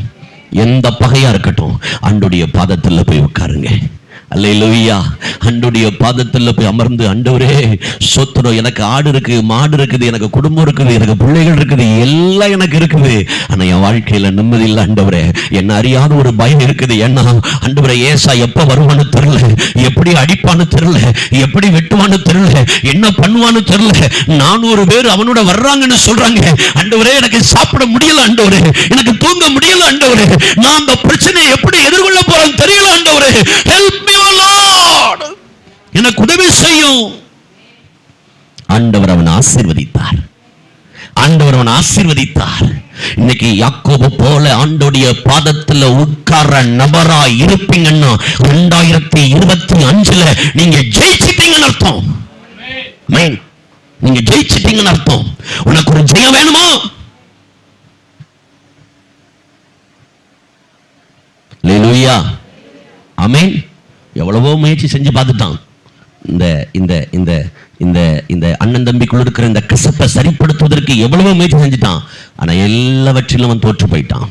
எந்த பகையா இருக்கட்டும், ஆண்டோடைய பாதத்தில் போய் உட்காருங்க. அல்லேலூயா. ஆண்டவருடைய பாதத்தில் போய் அமர்ந்து, ஆண்டவரே சோத்திரம், எனக்கு ஆடு இருக்கு, மாடு இருக்குது, எனக்கு குடும்பம் இருக்குது, எனக்கு பிள்ளைகள் இருக்குது, எல்லாம் எனக்கு இருக்குது. ஆனா என் வாழ்க்கையில நிம்மதி இல்லை ஆண்டவரே. என்ன அறியாத ஒரு பயம் இருக்குது. ஏன்னா ஆண்டவரே, ஏசா எப்ப வருவான்னு தெரியல, எப்படி அடிப்பான்னு தெரியல, எப்படி வெட்டுவான்னு தெரியல, என்ன பண்ணுவான்னு தெரியல. 400 பேர் அவனோட வர்றாங்கன்னு சொல்றாங்க. ஆண்டவரே, எனக்கு சாப்பிட முடியல ஆண்டவரே, எனக்கு தூங்க முடியல ஆண்டவரே, நான் அந்த பிரச்சனையை எப்படி எதிர்கொள்ள போறேன்னு தெரியல ஆண்டவரே. ஹெல்ப் மீ ஓ லார்ட், எனக்கு உதவி செய்யும். ஆண்டவர் அவனை ஆசீர்வதித்தார். ஆண்டவர் அவனை ஆசீர்வதித்தார். இன்னைக்கு யாக்கோபு போல ஆண்டோடைய பாதத்துல உட்கார்ற நபரா இருப்பீங்கன்னா 2025 நீங்க ஜெயிச்சிட்டீங்கன்னு அர்த்தம். நீங்க ஜெயிச்சிட்டீங்கன்னு அர்த்தம். உனக்கு ஒரு ஜெயம் வேணுமா? அல்லேலூயா. ஆமென். எவ்வளவோ முயற்சி செஞ்சு பார்த்துட்டான். இந்த இந்த இந்த இந்த இந்த அண்ணன் தம்பிக்குள்ள இருக்கிற இந்த கசப்பை சரிப்படுத்துவதற்கு எவ்வளவோ முயற்சி செஞ்சுட்டான். ஆனா எல்லாவற்றிலும் அவன் தோற்று போயிட்டான்.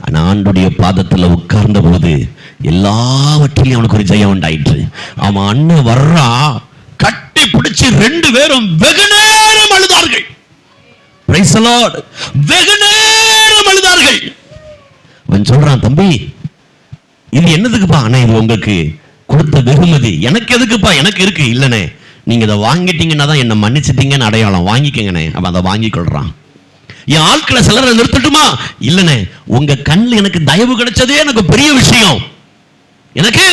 ஆனா ஆண்டுடைய பாதத்துல உட்கார்ந்த போது எல்லாவற்றிலும் அவனுக்கு ஒரு ஜெயம் உண்டாயிற்று. அவன் அண்ணன் வர்றா, கட்டி பிடிச்சு 2 பேரும் வெகு நேரம் அழுதார்கள். Price the Lord. வெகு நேரம் அழுதார்கள். அவன் சொல்றான், தம்பி இது என்னதுக்குப்பா? அண்ணா, இது உங்களுக்கு கொடுத்த வெகுமதி. எனக்கு எதுக்குப்பா? எனக்கு இருக்கு. இல்லனே, நீங்க இதை வாங்கிட்டீங்கன்னா தான் என்ன மன்னிச்சிட்டீங்கன்னு அடையாளம். வாங்கிக்கங்கண்ணே. அவன் அதை வாங்கிக்கொள்றான். என் ஆட்களை சிலரை நிறுத்தட்டுமா? இல்லனே, உங்க கண்ணில் எனக்கு தயவு கிடைச்சதே எனக்கு பெரிய விஷயம், எனக்கு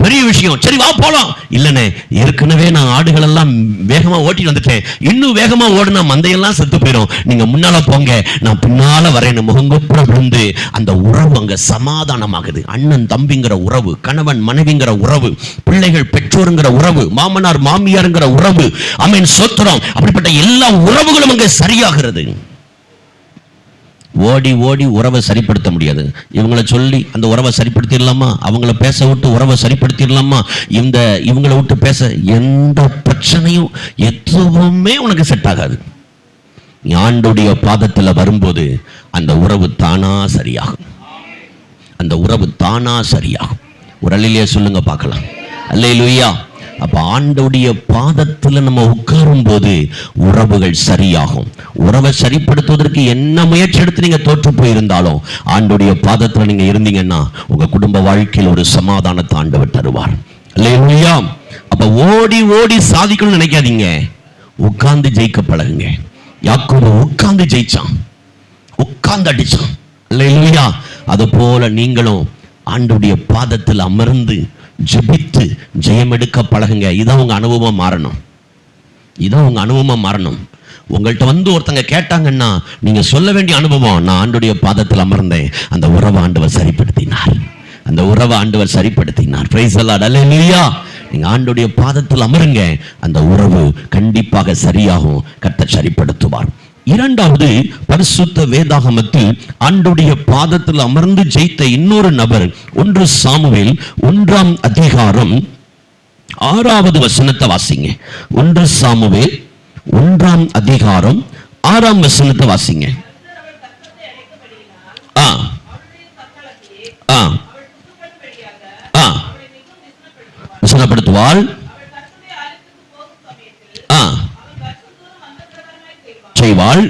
பெரிய பெரிய விஷயம். சரி வா போலாம். இல்லனே, ஏற்கனவே நான் ஆடுகள் எல்லாம் வேகமா ஓட்டி வந்துட்டேன், இன்னும் வேகமா ஓடுனா மந்தையெல்லாம் செத்து போயிடும், நீங்க முன்னால போங்க, நான் பின்னால வரேன்னு முகங்குப்புற விழுந்து அந்த உறவு அங்க சமாதானமாகுது. அண்ணன் தம்பிங்கிற உறவு, கணவன் மனைவிங்கிற உறவு, பிள்ளைகள் பெற்றோருங்கிற உறவு, மாமனார் மாமியாருங்கிற உறவு, ஆமென் சோத்திரம், அப்படிப்பட்ட எல்லா உறவுகளும் அங்க சரியாகிறது. ஓடி ஓடி உறவை சரிப்படுத்த முடியாது. இவங்களை சொல்லி அந்த உறவை சரிப்படுத்திடலாமா, அவங்கள பேச விட்டு உறவை சரிப்படுத்திடலாமா, இவங்களை விட்டு பேச, எந்த பிரச்சனையும் எதுவுமே உனக்கு செட் ஆகாது. நீ ஆண்டுடைய பாதத்தில் வரும்போது அந்த உறவு தானா சரியாகும். அந்த உறவு தானா சரியாகும். ஒரு அல்லேலூயா சொல்லுங்க பார்க்கலாம். அல்லேலூயா. அப்ப ஆண்டோடைய பாதத்துல நம்ம உட்காரும் போது உறவுகள் சரியாகும். உறவை சரிப்படுத்துவதற்கு என்ன முயற்சி எடுத்து நீங்க தோற்று போயிருந்தாலும் ஆண்டோடைய பாதத்துல நீங்க இருந்தீங்கன்னா உங்க குடும்ப வாழ்க்கையில் ஒரு சமாதானத்தை ஆண்டவர் தருவார். அல்லேலூயா. அப்ப ஓடி ஓடி சாதிக்கணும்னு நினைக்காதீங்க, உட்கார்ந்து ஜெயிக்க பழகுங்க. யாக்கோபு உட்கார்ந்து ஜெயிச்சான், உட்கார்ந்து அடிச்சான். அல்லேலூயா. அது போல நீங்களும் ஆண்டோடைய பாதத்தில் அமர்ந்து ஜெபித்து ஜெயமெடுக்க பழகுங்க. இதான் உங்க அனுபவமா மாறணும். இதான் உங்க அனுபவமா மாறணும். உங்கள்கிட்ட வந்து ஒருத்தங்க கேட்டாங்கன்னா நீங்க சொல்ல வேண்டிய அனுபவம், நான் ஆண்டோடைய பாதத்தில் அமர்ந்தேன், அந்த உறவை ஆண்டவர் சரிப்படுத்தினார், அந்த உறவை ஆண்டவர் சரிப்படுத்தினார். Price the Lord. அல்லேலூயா. நீங்க ஆண்டோடைய பாதத்தில் அமருங்க, அந்த உறவு கண்டிப்பாக சரியாகும், கர்த்தர் சரிப்படுத்துவார். இரண்டாவது, பரிசுத்த வேதாகமத்தில் ஆண்டோடைய பாதத்தில் அமர்ந்து ஜெயித்த இன்னொரு நபர் 1 சாமுவேல் 1ஆம் அதிகாரம் 6வது வசனத்தை வாசிங்க. 1 சாமுவேல் 1ஆம் அதிகாரம் 6ஆம் வசனத்தை வாசிங்க. ஆ ஆ ஆ வசனப்படுத்துவாள். ஆ செய்வாள்.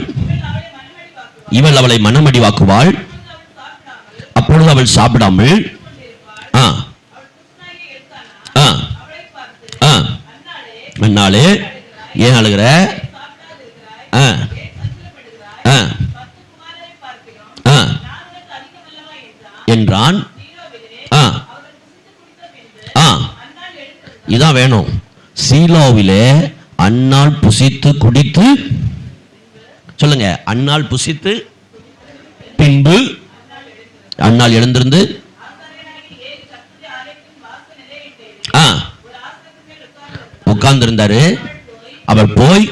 இவள் அவளை மனமடிவாக்குவாள். அப்பொழுது அவள் சாப்பிடாமல் அண்ணாளே ஏன் அழுகிற என்றான். இதான் வேணும். சீலோவிலே அன்னாள் புசித்து குடித்து, சொல்லுங்க, அன்னாள் புசித்து பின்பு அன்னாள் எழுந்திருந்து உட்கார்ந்திருந்தாரு. அவர் போய்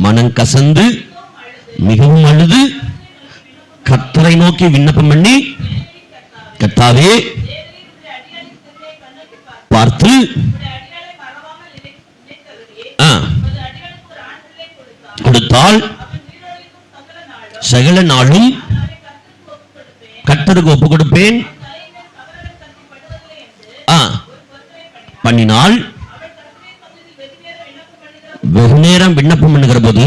மனம் கசந்து மிகவும் அழுது கர்த்தரை நோக்கி விண்ணப்பம் பண்ணி, கர்த்தாவே பார்த்து கொடுத்தால் சகல நாளும் கர்த்தருக்கு ஒப்பு கொடுப்பேன் பண்ணினால், வெகு நேரம் விண்ணப்பம் பண்ணுகிற போது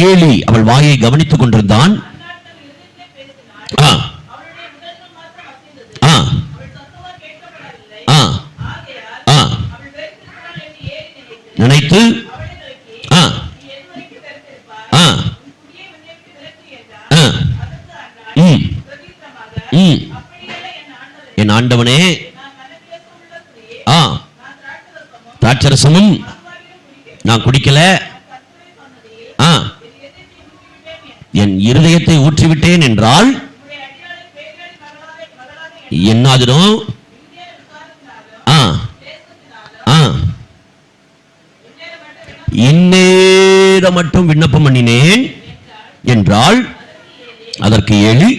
ஏலி அவள் வாயை கவனித்துக் கொண்டிருந்தான். நினைத்து என் ஆண்டவனே, திராட்சரசமும் நான் குடிக்கல, என் இருதயத்தை ஊற்றிவிட்டேன் என்றால் என்னாதிரும் இந்நேரம் மட்டும் விண்ணப்பம் பண்ணினேன் என்றால், அதற்கு ஏலி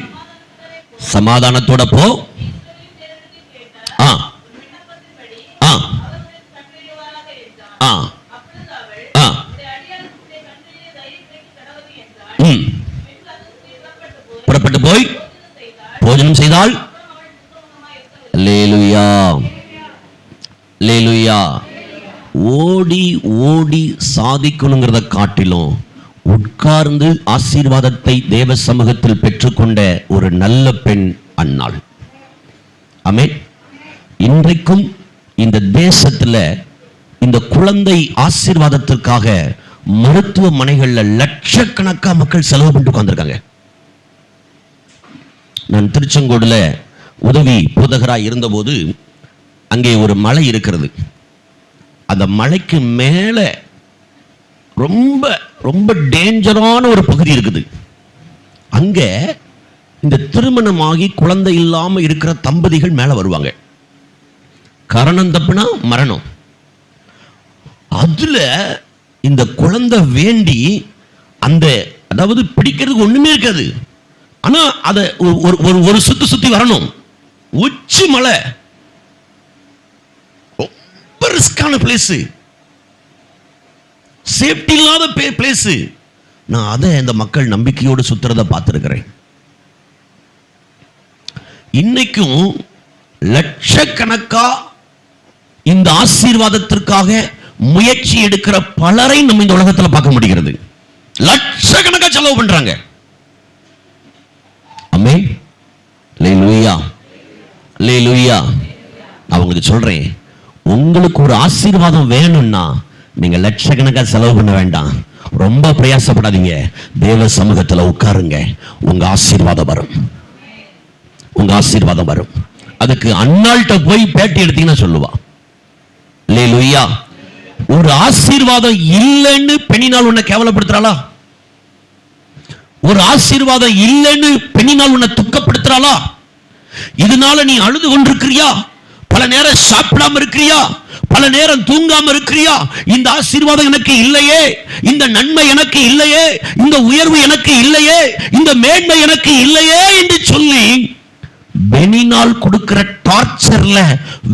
சமாதானத்தோட போ, புறப்பட்டு போய் போஜனம் செய்தால். அல்லேலூயா, அல்லேலூயா. ஓடி ஓடி சாதிக்கணுங்கிறத காட்டிலும் உட்கார்ந்து ஆசீர்வாதத்தை தேவ சமூகத்தில் பெற்றுக்கொண்ட ஒரு நல்ல பெண் அன்னாள். ஆமென். இன்றைக்கும் இந்த தேசத்துல இந்த குழந்தை ஆசீர்வாதத்திற்காக மருத்துவமனைகள்ல லட்சக்கணக்கான மக்கள் செலவு பண்ணிட்டு உட்கார்ந்திருக்காங்க. நான் திருச்செங்கோடுல உதவி போதகராய் இருந்தபோது அங்கே ஒரு மலை இருக்கிறது. அந்த மலைக்கு மேலே ரொம்ப ரொம்ப டேஞ்சரான ஒரு பகுதி இருக்குது. அங்கே இந்த திருமணமாகி குழந்தை இல்லாமல் இருக்கிற தம்பதிகள் மேலே வருவாங்க. கரணம் தப்புனா மரணம். அதுல இந்த குழந்தை வேண்டி அந்த அதாவது பிடிக்கிறதுக்கு ஒண்ணுமே இருக்காது. ஆனா அதை ஒரு சுத்தி சுத்தி வரணும். உச்சி மலை, ரொம்ப ரிஸ்கான பிளேஸ், சேஃப்டி இல்லாத பிளேஸ். நான் அதை இந்த மக்கள் நம்பிக்கையோடு சுத்துறதை பார்த்திருக்கிறேன். இன்னைக்கும் லட்சக்கணக்கா இந்த ஆசீர்வாதத்திற்காக முயற்சி எடுக்கிற பலரை நம்ம இந்த உலகத்தில் பார்க்க முடிகிறது. லட்சக்கணக்கா செலவு பண்றாங்க. ஆமென். அல்லேலூயா, அல்லேலூயா. அவங்களுக்கு சொல்றேன், உங்களுக்கு ஒரு ஆசீர்வாதம் வேணும்னா நீங்க லட்சக்கணக்கா செலவு பண்ண வேண்டாம். ரொம்ப பிரயாசப்படாதீங்க. தேவ சமூகத்தில் உட்காருங்க. உங்க ஆசீர்வாதம் வரும். உங்க ஆசீர்வாதம் வரும். அதுக்கு அன்னாள்கிட்ட போய் பேட்டி எடுத்தீங்கன்னா சொல்லுவா. அல்லேலூயா. ஒரு ஆசீர்வாதம் இல்லைன்னு பெண்ணினால் உன்னை கேவலப்படுத்துறாளா? ஒரு ஆசீர்வாதம் இல்லைன்னு பெண்ணினால் உன்னை துக்கப்படுத்துறாளா? இதனால நீ அழுது கொண்டிருக்கிறியா? பல நேரம் சாப்பிடாம இருக்கிறியா? பல நேரம் தூங்காம இருக்கிறியா? இந்த ஆசீர்வாதம் எனக்கு இல்லையே, இந்த நன்மை எனக்கு இல்லையே, இந்த உயர்வு எனக்கு இல்லையே, இந்த மேன்மை எனக்கு இல்லையே என்று சொல்லி பெனினால் கொடுக்கிற டார்ச்சர்ல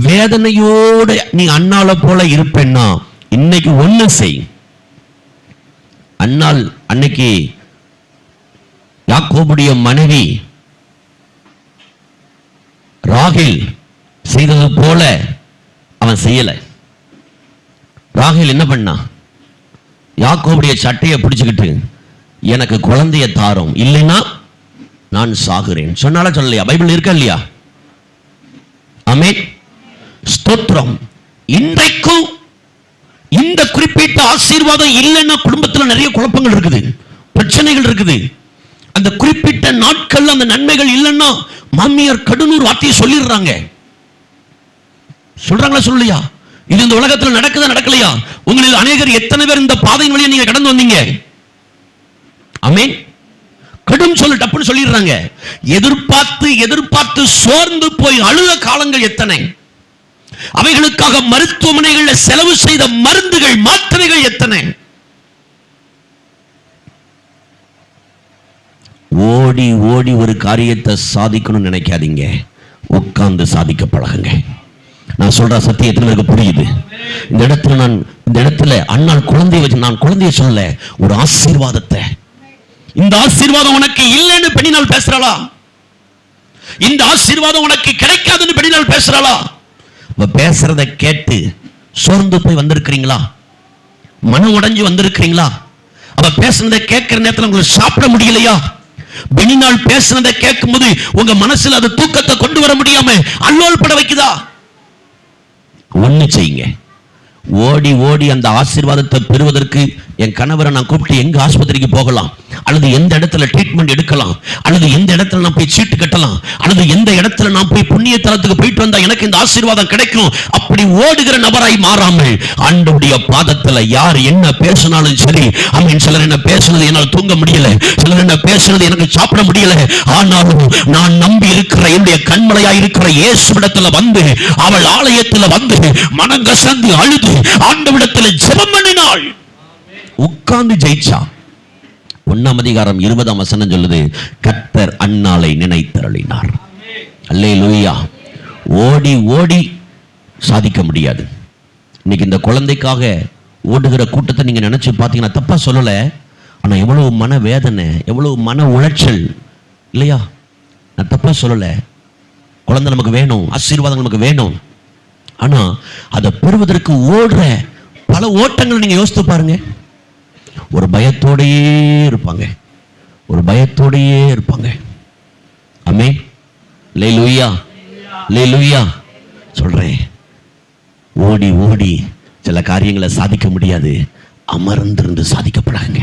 வேதனையோட நீ அண்ணால போல இருப்பேன்னா இன்னைக்கு ஒண்ணு செய். அண்ணால் அன்னைக்கு யாக்கோபுடைய மனைவி ராகேல் செய்தது போல அவன் செய்யல. ராகேல் என்ன பண்ணா? யாக்கோபுடைய சட்டையை பிடிச்சுக்கிட்டு எனக்கு குழந்தைய தாரும், இல்லைன்னா நான் சாகுறேன் சொன்னால சொல்லலையா? பைபிள் இருக்கா இல்லையா? ஆமென், ஸ்தோத்திரம். இன்றைக்கும் இந்த குறிப்பிட்ட ஆசீர்வாதம் இல்லைன்னா குடும்பத்தில் நிறைய குழப்பங்கள் இருக்குது, பிரச்சனைகள் இருக்குது. அந்த குறிப்பிட்ட நாட்கள் அந்த நன்மைகள் இல்லைன்னா மாமியார் கடுநூறு வார்த்தையை சொல்லிடுறாங்க. சொல்றாங்களா சொல்லலையா? இது இந்த உலகத்தில் நடக்குதா நடக்கலையா? உங்களில் அநேகர் எத்தனை பேர் இந்த பாதையின் வழியை நீங்க கடந்து வந்தீங்க? ஆமென். கடும் சொல்ல டப்புன்னு சொல்லிடுறாங்க. எதிர்பார்த்து எதிர்பார்த்து சோர்ந்து போய் அழுத காலங்கள் எத்தனை? அவைகளுக்காக மருத்துவமனைகளில் செலவு செய்த மருந்துகள் மாத்திரைகள் எத்தனை? ஓடி ஓடி ஒரு காரியத்தை சாதிக்கணும்னு நினைக்காதீங்க. உட்கார்ந்து சாதிக்க பழகுங்க. நான் சொல்ற சத்தியம் எத்தனை பேருக்கு புரியுது? இந்த இடத்துல அண்ணால் குழந்தைய வச்சு, நான் குழந்தைய சொல்ல, ஒரு ஆசீர்வாதத்தை. இந்த ஆசீர்வாதம் உனக்கு இல்லைன்னு பெண்ணினால் பேசுறாளா? இந்த ஆசீர்வாதம் உனக்கு கிடைக்காதுன்னு பெண்ணினால் பேசுறாளா? பேசுறத கேட்டு சோர்ந்து போய் வந்திருக்கிறீங்களா? மனம் உடைஞ்சு வந்திருக்கிறீங்களா? அவ பேசுனதை கேட்கிற நேரத்தில் உங்களுக்கு சாப்பிட முடியலையா? பெண்ணினால் பேசுனதை கேட்கும் போது உங்க மனசுல அது தூக்கத்தை கொண்டு வர முடியாம அல்லோல் பட வைக்குதா? ஒண்ணு செய்யுங்க. ஓடி ஓடி அந்த ஆசீர்வாதத்தை பெறுவதற்கு என் கணவரை நான் கூப்பிட்டு எங்க ஆஸ்பத்திரிக்கு போகலாம், அல்லது எந்த இடத்துல ட்ரீட்மெண்ட் எடுக்கலாம், அல்லது எந்த இடத்துல நான் போய் சீட்டு கட்டலாம், அல்லது எந்த இடத்துல நான் போய் புண்ணிய தலத்துக்கு போயிட்டு வந்தா எனக்கு இந்த ஆசீர்வாதம் கிடைக்கும், அப்படி ஓடுகிற நபராய் மாறாமல் ஆண்டவருடைய பாதத்துல யார் என்ன பேசினாலும் சரி. ஆமென். சிலர் என்ன பேசுனது என்னால் தூங்க முடியல, சிலர் என்ன பேசுனது எனக்கு சாப்பிட முடியல, ஆனாலும் நான் நம்பி இருக்கிற என்னுடைய கண்மலையா இருக்கிற இயேசுவிடத்துல வந்து, அவள் ஆலயத்துல வந்து மனங்கசந்து அழுது ஆண்டவரிடத்துல ஜெபம் பண்ணினாள். உட்கார்ந்து ஜெயிச்சா. 1 அதிகாரம் 20 சொல்லுது, கர்த்தர் அன்னாளை நினைத்தருளினார். அல்லேலூயா. ஓடி ஓடி சாதிக்க முடியாது. இன்னைக்கு இந்த குழந்தைக்காக ஓடுகிற கூட்டத்தை நீங்க நினைச்சு பார்த்தீங்கன்னா, தப்பா சொல்லல, ஆனா எவ்வளவு மன வேதனை, எவ்வளவு மன உளைச்சல் இல்லையா? நான் தப்பா சொல்லல. குழந்தை நமக்கு வேணும், ஆசீர்வாதம் நமக்கு வேணும். ஆனா அதை பெறுவதற்கு ஓடுற பல ஓட்டங்கள் நீங்க யோசித்து பாருங்க. ஒரு பயத்தோடையே இருப்பாங்க, ஒரு பயத்தோடையே இருப்பாங்க. ஆமென். அல்லேலூயா, அல்லேலூயா. சொல்றேன், ஓடி ஓடி சில காரியங்களை சாதிக்க முடியாது. அமர்ந்திருந்து சாதிக்கப்படாங்க.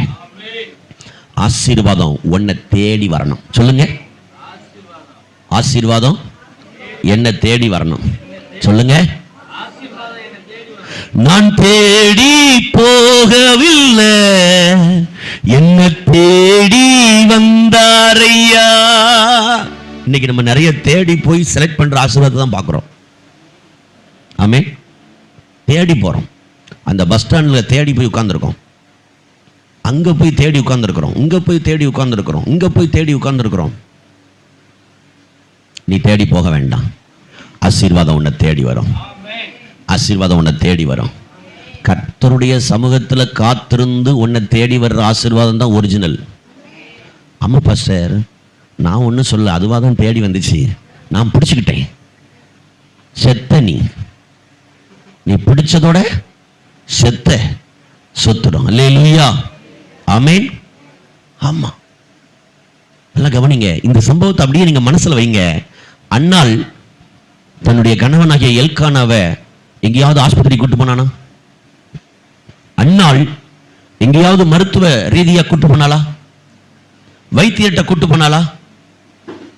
ஆசீர்வாதம் உன்னை தேடி வரணும். சொல்லுங்க, ஆசீர்வாதம் என்ன தேடி வரணும். சொல்லுங்க, நான் தேடி போகவில்லை, என்ன தேடி வந்தாரையா. இன்னைக்கு நம்ம நிறைய தேடி போய் செலக்ட் பண்ற ஆசீர்வாதத்தை தான் பார்க்கிறோம். ஆமென். தேடி போறோம். அந்த பஸ் ஸ்டாண்ட்ல தேடி போய் உட்கார்ந்துருக்கோம், அங்க போய் தேடி உட்கார்ந்துருக்கிறோம், இங்க போய் தேடி உட்கார்ந்துருக்கிறோம், இங்க போய் தேடி உட்கார்ந்துருக்கிறோம். நீ தேடி போக வேண்டாம். ஆசீர்வாதம் உன்னை தேடி வரும். ஆசீர்வாதம் உன்னை தேடி வரும். கர்த்தருடைய சமூகத்தில் காத்திருந்து உன்னை தேடி வர்ற ஆசீர்வாதம் தான் ஒரிஜினல். ஆமா பாஸ்டர், நான் ஒன்றும் சொல்ல, அதுவாக தான் தேடி வந்துச்சு, நான் பிடிச்சுக்கிட்டேன். செத்த நீ பிடிச்சதோட செத்த சொத்துடும். அல்லேலூயா, ஆமென். ஆமா, நல்லா கவனிங்க. இந்த சம்பவத்தை அப்படியே நீங்க மனசுல வைங்க. அன்னாள் தன்னுடைய கணவனாகிய எல்கானாவை எங்கேயாவது ஆஸ்பத்திரி கூட்டு போனானா? அன்னாள் எங்கேயாவது மருத்துவ ரீதியா கூட்டு போனாளா? வைத்தியர்கிட்ட கூட்டு போனாளா?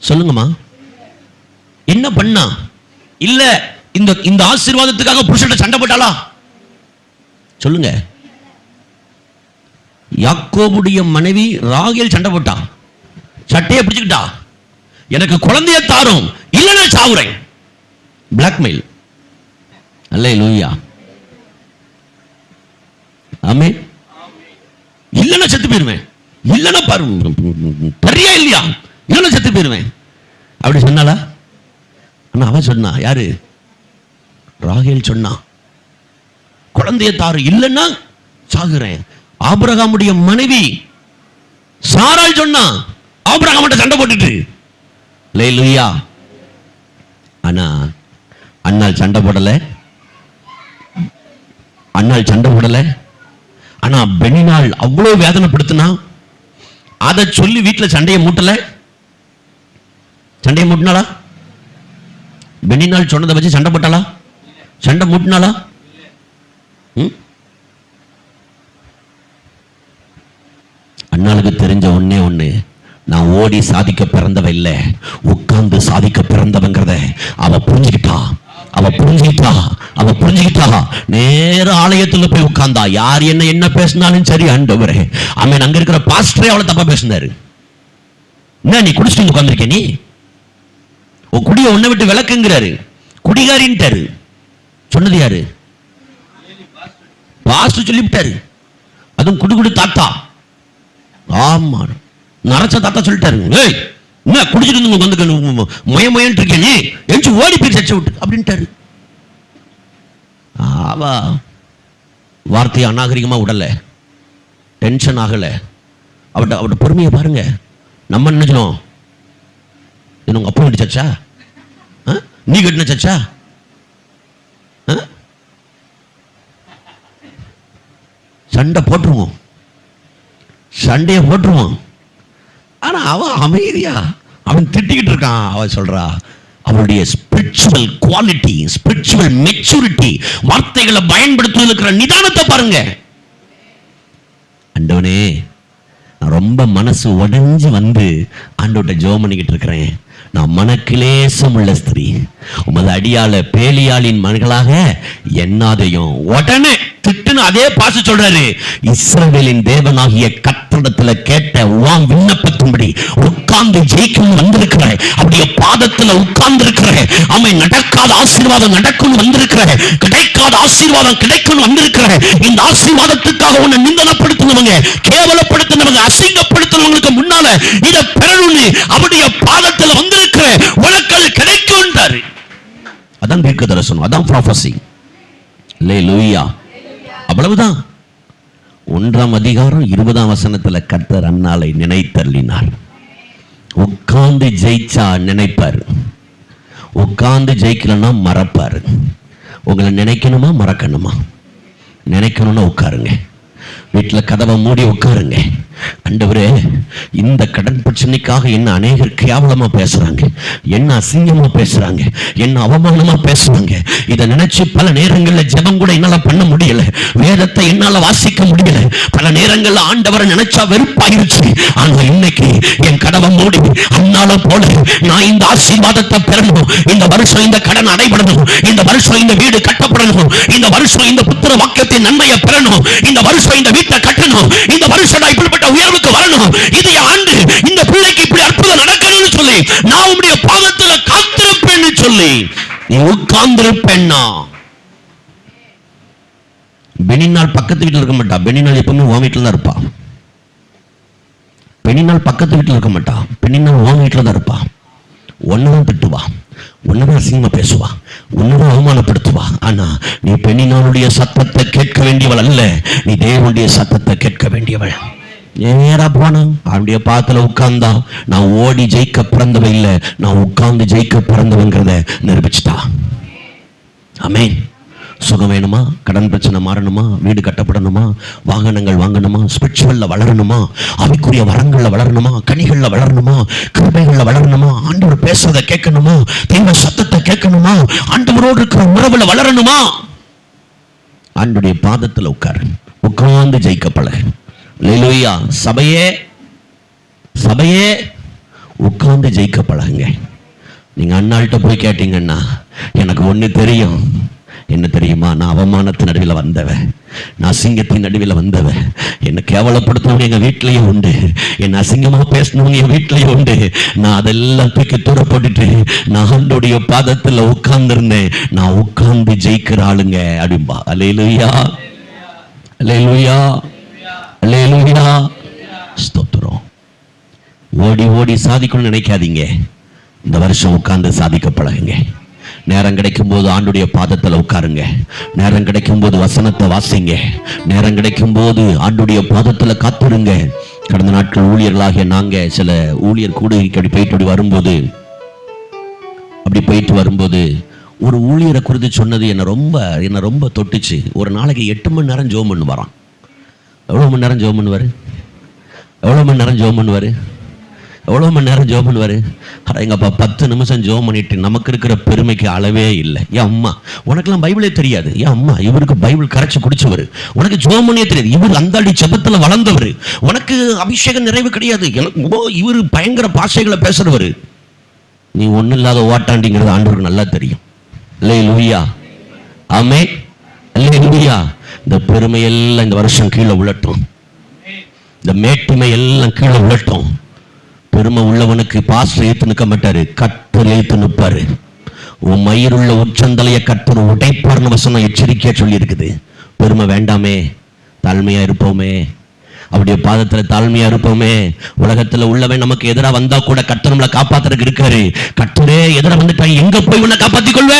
சொல்லுங்கம்மா. என்ன பண்ணா? இல்ல இந்த ஆசீர்வாதத்துக்காக புருஷன்கிட்ட சண்டை போட்டாளா? சொல்லுங்க. யாக்கோபுடைய மனைவி ராகேல் சண்டை போட்டா, சட்டையை பிடிச்சுக்கிட்டா, எனக்கு குழந்தைய தாரும் இல்லைன்னா சாவுறேன். பிளாக்மெயில். அல்லேலூயா, ஆமென். இல்லைன்னா செத்து போயிருவேன், இல்லைன்னா சரியா இல்லையா, இல்லைன்னா செத்து போயிருவேன் அப்படி சொன்னாளா? ஆனா அவன் சொன்னா, யாரு? ராகேல் சொன்னா, குழந்தைய தாரு இல்லைன்னா சாகுறேன். ஆபிரகாமுடைய மனைவி சாராள் சொன்னா, ஆபிரகாம் சண்டை போட்டுட்டு. அல்லேலூயா. ஆனா அன்னாள் சண்டை போடல, அன்னாள் சண்டை போடல. ஆனா பெனினாள் அவ்வளவு வேதனைப்படுத்தினா, அதை சொல்லி வீட்டுல சண்டையை மூட்டல. சண்டையை மூட்டினாளா? பெனினாள் சொன்னதை வச்சு சண்டை போட்டாளா? சண்டை மூட்டினாளா? அண்ணாளுக்கு தெரிஞ்ச ஒண்ணே ஒண்ணு, நான் ஓடி சாதிக்க பிறந்தவ இல்ல, உட்கார்ந்து சாதிக்க பிறந்தவங்கிறத அவ புரிஞ்சுக்கிட்டா. அவ புரிஞ்சுக்கிட்டா. நேர ஆலயத்துல போய் உட்கார்ந்தா. யார் என்ன பேசினாலும் சரி, ஆண்டவரே ஆமென். அங்க இருக்கிற பாஸ்டரே அவளை தப்பா பேசினாரு. என்ன நீ குடிச்சிட்டு உட்கார்ந்திருக்க, நீ உன் குடிய உன்னை விட்டு விளக்குங்கிறாரு, குடிகாரின்ட்டாரு. சொன்னது யாரு? பாஸ்டர் சொல்லிவிட்டாரு. அதுவும் குடு தாத்தா. ஆமா, நரச்ச தாத்தா சொல்லிட்டாரு. ஏய், என்ன குடிச்சிட்டு வந்து மொயன்னு இருக்கே, நீ எஞ்சி ஓடி போய் சர்ச்சை விட்டு அப்படின்ட்டாரு. ஆவா வார்த்தையை அநாகரிகமா விடல, டென்ஷன் ஆகல. அவட்ட பொறுமையை பாருங்க. நம்ம நினைச்சோம், இது உங்க அப்பா வீட்டு சர்ச்சா, நீ கட்டின சர்ச்சா? சண்டை போட்டுருவோம், சண்டையை போட்டுருவான். ஆனா அவன் அமைதியா, அவன் திட்டிக்கிட்டு இருக்கான். அவன் சொல்றா, அவளுடைய ஸ்பிரிச்சுவல் குவாலிட்டி, ஸ்பிரிச்சுவல் மெச்சூரிட்டி, வார்த்தைகளை பயன்படுத்துவதில் இருக்கிற நிதானத்தை பாருங்க. ஆண்டவனே, நான் ரொம்ப மனசு உடைஞ்சு வந்து ஆண்டவர்கிட்ட ஜெபம் பண்ணிக்கிட்டு இருக்கிறேன். நான் மனக்கிலேசம் உள்ள ஸ்திரீ, உமது அடியாள பேலியாளின் மகளாக எண்ணாதையும். உடனே திட்டுன்னு அதே பாச சொல்றாரு, இஸ்ரவேலின் தேவனாகிய கர்த்தரிடத்துல கேட்ட உன் விண்ணப்பத்தின்படி உட்கார்ந்து ஜெயிக்கணும் வந்திருக்கிற, அப்படியே பாதத்துல உட்கார்ந்து இருக்கிற, அவன் நடக்காத ஆசீர்வாதம் நடக்கும் வந்திருக்கிற, கிடைக்காத ஆசீர்வாதம் கிடைக்கும் வந்திருக்கிற, இந்த ஆசீர்வாதத்துக்காக உன்னை நிந்தனப்படுத்தினவங்க, கேவலப்படுத்தினவங்க, அசிங்கப்படுத்தினவங்களுக்கு முன்னால இதை பெறணும்னு அவருடைய பாதத்துல வந்திருக்கிற உனக்கு கிடைக்கும். அதான் தீர்க்க தரிசனம், அதான் ப்ராபசி. அல்லேலூயா. அவ்வளவுதான். 1ஆம் அதிகாரம் 20ஆம் வசனத்துல கர்த்தர் அன்னாளை நினைத்தருளினார். உட்கார்ந்து ஜெயிச்சா நினைப்பார், உட்கார்ந்து ஜெயிக்கலன்னா மறப்பாரு. உங்களை நினைக்கணுமா மறக்கணுமா? நினைக்கணும்னா உட்காருங்க. வீட்டுல கதவை மூடி உட்காருங்க. ஆண்டவரே, இந்த கடன் பிரச்சனைக்காக என்ன அநேகர் கேவலமா பேசுறாங்க, என்ன அசிங்கமா பேசுறாங்க, என்ன அவமானமா பேசுறாங்க. இதை நினைச்சு பல நேரங்கள்ல ஜெபம் கூட என்னால பண்ண முடியல, வேதத்தை என்னால வாசிக்க முடியல. பல நேரங்கள்ல ஆண்டவரை நினைச்சா வெறுப்பாயிருச்சு. ஆனா இன்னைக்கு என் கதவை மூடி அண்ணால போல நான் இந்த ஆசீர்வாதத்தை பெறணும், இந்த வருஷம் இந்த கடன் அடைபடணும், இந்த வருஷம் இந்த வீடு கட்டப்படணும், இந்த வருஷம் இந்த புத்திர வாக்கியத்தின் நன்மையை பெறணும், இந்த வருஷம் இந்த வீட்டை கட்டணும், இந்த வருஷம் நான் இப்படிப்பட்ட உயர்வுக்கு வரணும், இது ஆண்டு இந்த பிள்ளைக்கு இப்படி அற்புதம் நடக்கணும்னு சொல்லி நான் உடைய பாதத்துல காத்திருப்பேன்னு சொல்லி நீ உட்கார்ந்திருப்பேன்னா. பெனினால் பக்கத்து வீட்டில் இருக்க மாட்டா. பெனினால் எப்பவுமே உன் வீட்டில் தான் இருப்பா. பெனினால் பக்கத்து வீட்டில் இருக்க மாட்டா. பெனினால் உன் வீட்டில் தான் இருப்பா. ஒன்னதான் திட்டுவா, ஒன்னதான் அசிங்கமா பேசுவா, ஒன்னதான் அவமானப்படுத்துவா. ஆனா நீ பெண்ணினாளுடைய சத்தத்தை கேட்க வேண்டியவள் அல்ல, நீ தேவனுடைய சத்தத்தை கேட்க வேண்டியவள். நேரா போனா அவனுடைய பாத்துல உட்கார்ந்தா, நான் ஓடி ஜெயிக்க பிறந்தவ இல்ல, நான் உட்கார்ந்து ஜெயிக்க பிறந்தவங்கிறத நிரூபிச்சுட்டா. ஆமென். சுகம் வேணுமா, கடன் பிரச்சனை மாறணுமா, வீடு கட்டப்படணுமா, வாகனங்கள் வாங்கணுமா, ஸ்பிரிச்சுவல்ல வளரணுமா, அவைக்குரிய வரங்கள்ல வளரணுமா, கனிகள்ல வளரணுமா, கிருபைகள்ல வளரணுமா, ஆண்டவர் பேசுறதை கேட்கணுமா, தெய்வ சத்தத்தை கேட்கணுமா, ஆண்டவரோடு இருக்கிற உறவுல வளரணுமா, ஆண்டவருடைய பாதத்துல உட்கார்ந்து ஜெயிக்க பழகு. அல்லேலூயா. சபையே உட்கார்ந்து ஜெயிக்க பழகுங்க. நீங்க அண்ணாள்கிட்ட போய் கேட்டீங்கன்னா, எனக்கு ஒண்ணு தெரியும், என்ன தெரியுமா, நான் அவமானத்தின் நடுவில் வந்தவன், நான் அசிங்கத்தின் நடுவில் வந்தவன், என்னை கேவலப்படுத்தவங்க எங்க வீட்டிலேயே உண்டு, என்ன அசிங்கமா பேசணுங்க என் வீட்டிலேயே உண்டு. நான் அதெல்லாம் தூக்கி தூர போட்டுட்டு நான் ஆண்டவருடைய பாதத்துல உட்கார்ந்துருந்தேன், நான் உட்கார்ந்து ஜெயிக்கிற ஆளுங்க அப்படிம்பா. அல்லேலூயா, அல்லேலூயா, அல்லேலூயா. ஸ்தோத்திரம். ஓடி ஓடி சாதிக்கணும்னு நினைக்காதீங்க. இந்த வருஷம் உட்கார்ந்து சாதிக்க பழகுங்க. நேரம் கிடைக்கும் போது ஆண்டுடைய பாதத்தில் உட்காருங்க. நேரம் கிடைக்கும் போது வசனத்தை வாசிங்க. நேரம் கிடைக்கும் போது ஆண்டுடைய பாதத்தில் காத்திருங்க. கடந்த நாட்கள் ஊழியர்களாகிய நாங்க சில ஊழியர் கூடுகைக்கு அப்படி போயிட்டு வரும்போது ஒரு ஊழியரை குறித்து சொன்னது என்ன ரொம்ப தொட்டுச்சு. ஒரு நாளைக்கு 8 மணி நேரம் ஜெபம் பண்ணுவாராம். எவ்வளவு மணி நேரம் ஜெபம் பண்ணுவாரு? எவ்வளவு மணி நேரம் ஜெபம் பண்ணுவாரு? எவ்வளோ மணி நேரம் ஜெபம் பண்ணுவார்? எங்கப்பா 10 நிமிஷம் ஜெபம் பண்ணிட்டு நமக்கு இருக்கிற பெருமைக்கு அளவே இல்லை. ஏன் அம்மா, உனக்கெல்லாம் பைபிளே தெரியாது. ஏன் அம்மா, இவருக்கு பைபிள் கரைச்சி குடிச்சவர், உனக்கு ஜெபம் பண்ணியே தெரியாது, இவர் அந்தாடி ஜெபத்தில் வளர்ந்தவர், உனக்கு அபிஷேகம் நிறைவு கிடையாது, இவர் பயங்கர பாஷைகளை பேசுறவர். நீ ஒன்றும் இல்லாத ஓட்டாண்டிங்கிறது ஆண்டவருக்கு நல்லா தெரியும். அல்லேலூயா, ஆமென், அல்லேலூயா. இந்த பெருமையெல்லாம் இந்த வருஷம் கீழே விழட்டும், இந்த மேட்டுமை எல்லாம் கீழே விழட்டும். பெருமை உள்ளவனுக்கு பாஸ்டர் ஏத்து நிற்க மாட்டாரு, கர்த்தர் ஏத்து நிற்பாரு. உன் மயிருள்ள உச்சந்தலைய கர்த்தர் உடைப்பார்னு வசனம் எச்சரிக்கையா சொல்லி இருக்குது. பெருமை வேண்டாமே, தாழ்மையா இருப்போமே, அவருடைய பாதத்துல தாழ்மையா இருப்போமே. உலகத்துல உள்ளவன் நமக்கு எதிராக வந்தா கூட கர்த்தர் நம்மளை காப்பாத்துறதுக்கு இருக்காரு. கர்த்தரே எதிராக வந்துட்டா எங்க போய் உன்னை காப்பாத்திக் கொள்வ?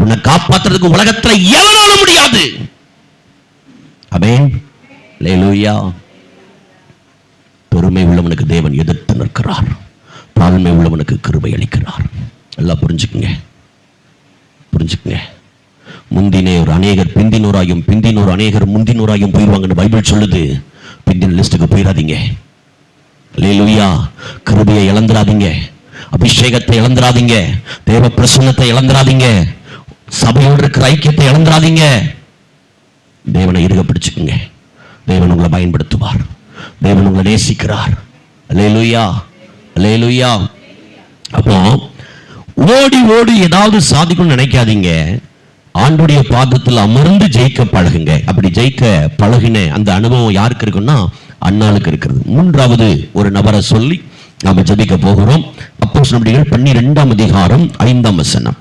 உன்னை காப்பாத்துறதுக்கு உலகத்துல எவனால முடியாது. ஆமென், அல்லேலூயா. பெருமை உள்ளவனுக்கு தேவன் எதிர்த்து நிற்கிறார், தாழ்மை உள்ளவனுக்கு கிருபை அளிக்கிறார். எல்லாம் புரிஞ்சுக்குங்க. முந்தினோர் அநேகர் பிந்தினோராயும், பிந்தினோர் அநேகர் முந்தினோராயும் போயிடுவாங்கன்னு பைபிள் சொல்லுது. பிந்தின லிஸ்டுக்கு போயிடாதீங்க. அல்லேலூயா. கிருபையை இழந்துடாதீங்க, அபிஷேகத்தை இழந்துடாதீங்க, தேவ பிரசன்னத்தை இழந்துடாதீங்க, சபையோடு இருக்கிற ஐக்கியத்தை இழந்துடாதீங்க. தேவனை இறுக பிடிச்சுக்குங்க. தேவன் உங்களை பயன்படுத்துவார், தேவன் உங்களை நேசிக்கிறார். அல்லேலூயா, அல்லேலூயா. அப்போ ஓடி ஓடி ஏதாவது சாதிக்கணும்னு நினைக்காதீங்க. ஆண்டுடைய பாதத்தில் அமர்ந்து ஜெயிக்க பழகுங்க. அப்படி ஜெயிக்க பழகின அந்த அனுபவம் யாருக்கு இருக்குன்னா, அண்ணாளுக்கு இருக்கிறது. 3வது ஒரு நபரை சொல்லி நாம ஜெபிக்க போகிறோம். அப்போஸ்தலர் 12ஆம் அதிகாரம் 5ஆம் வசனம்.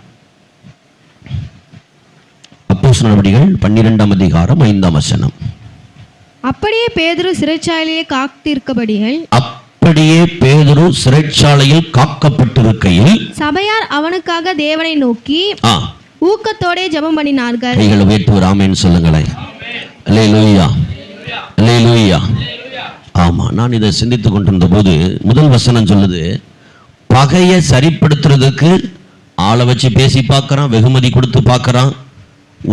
அப்போஸ்தலர் 12ஆம் அதிகாரம் 5ஆம் வசனம். அப்படியே பேதுரு சிறைச்சாலையிலே காக்கப்பட்டிருக்கையில் சபையார் அவனுக்காக தேவனை நோக்கி ஊக்கத்தோட ஜெபம் பண்ணினார்கள். கைகளை உயர்த்தி ஆமென் சொல்லுங்களேன். அல்லேலூயா, அல்லேலூயா. ஆமா, நான் இதை சிந்தித்துக் கொண்டிருந்த போது முதல் வசனம் சொல்லுது, பகையை சரிப்படுத்துறதுக்கு ஆளை வச்சு பேசி பார்க்கறான், வெகுமதி கொடுத்து பார்க்கறான்,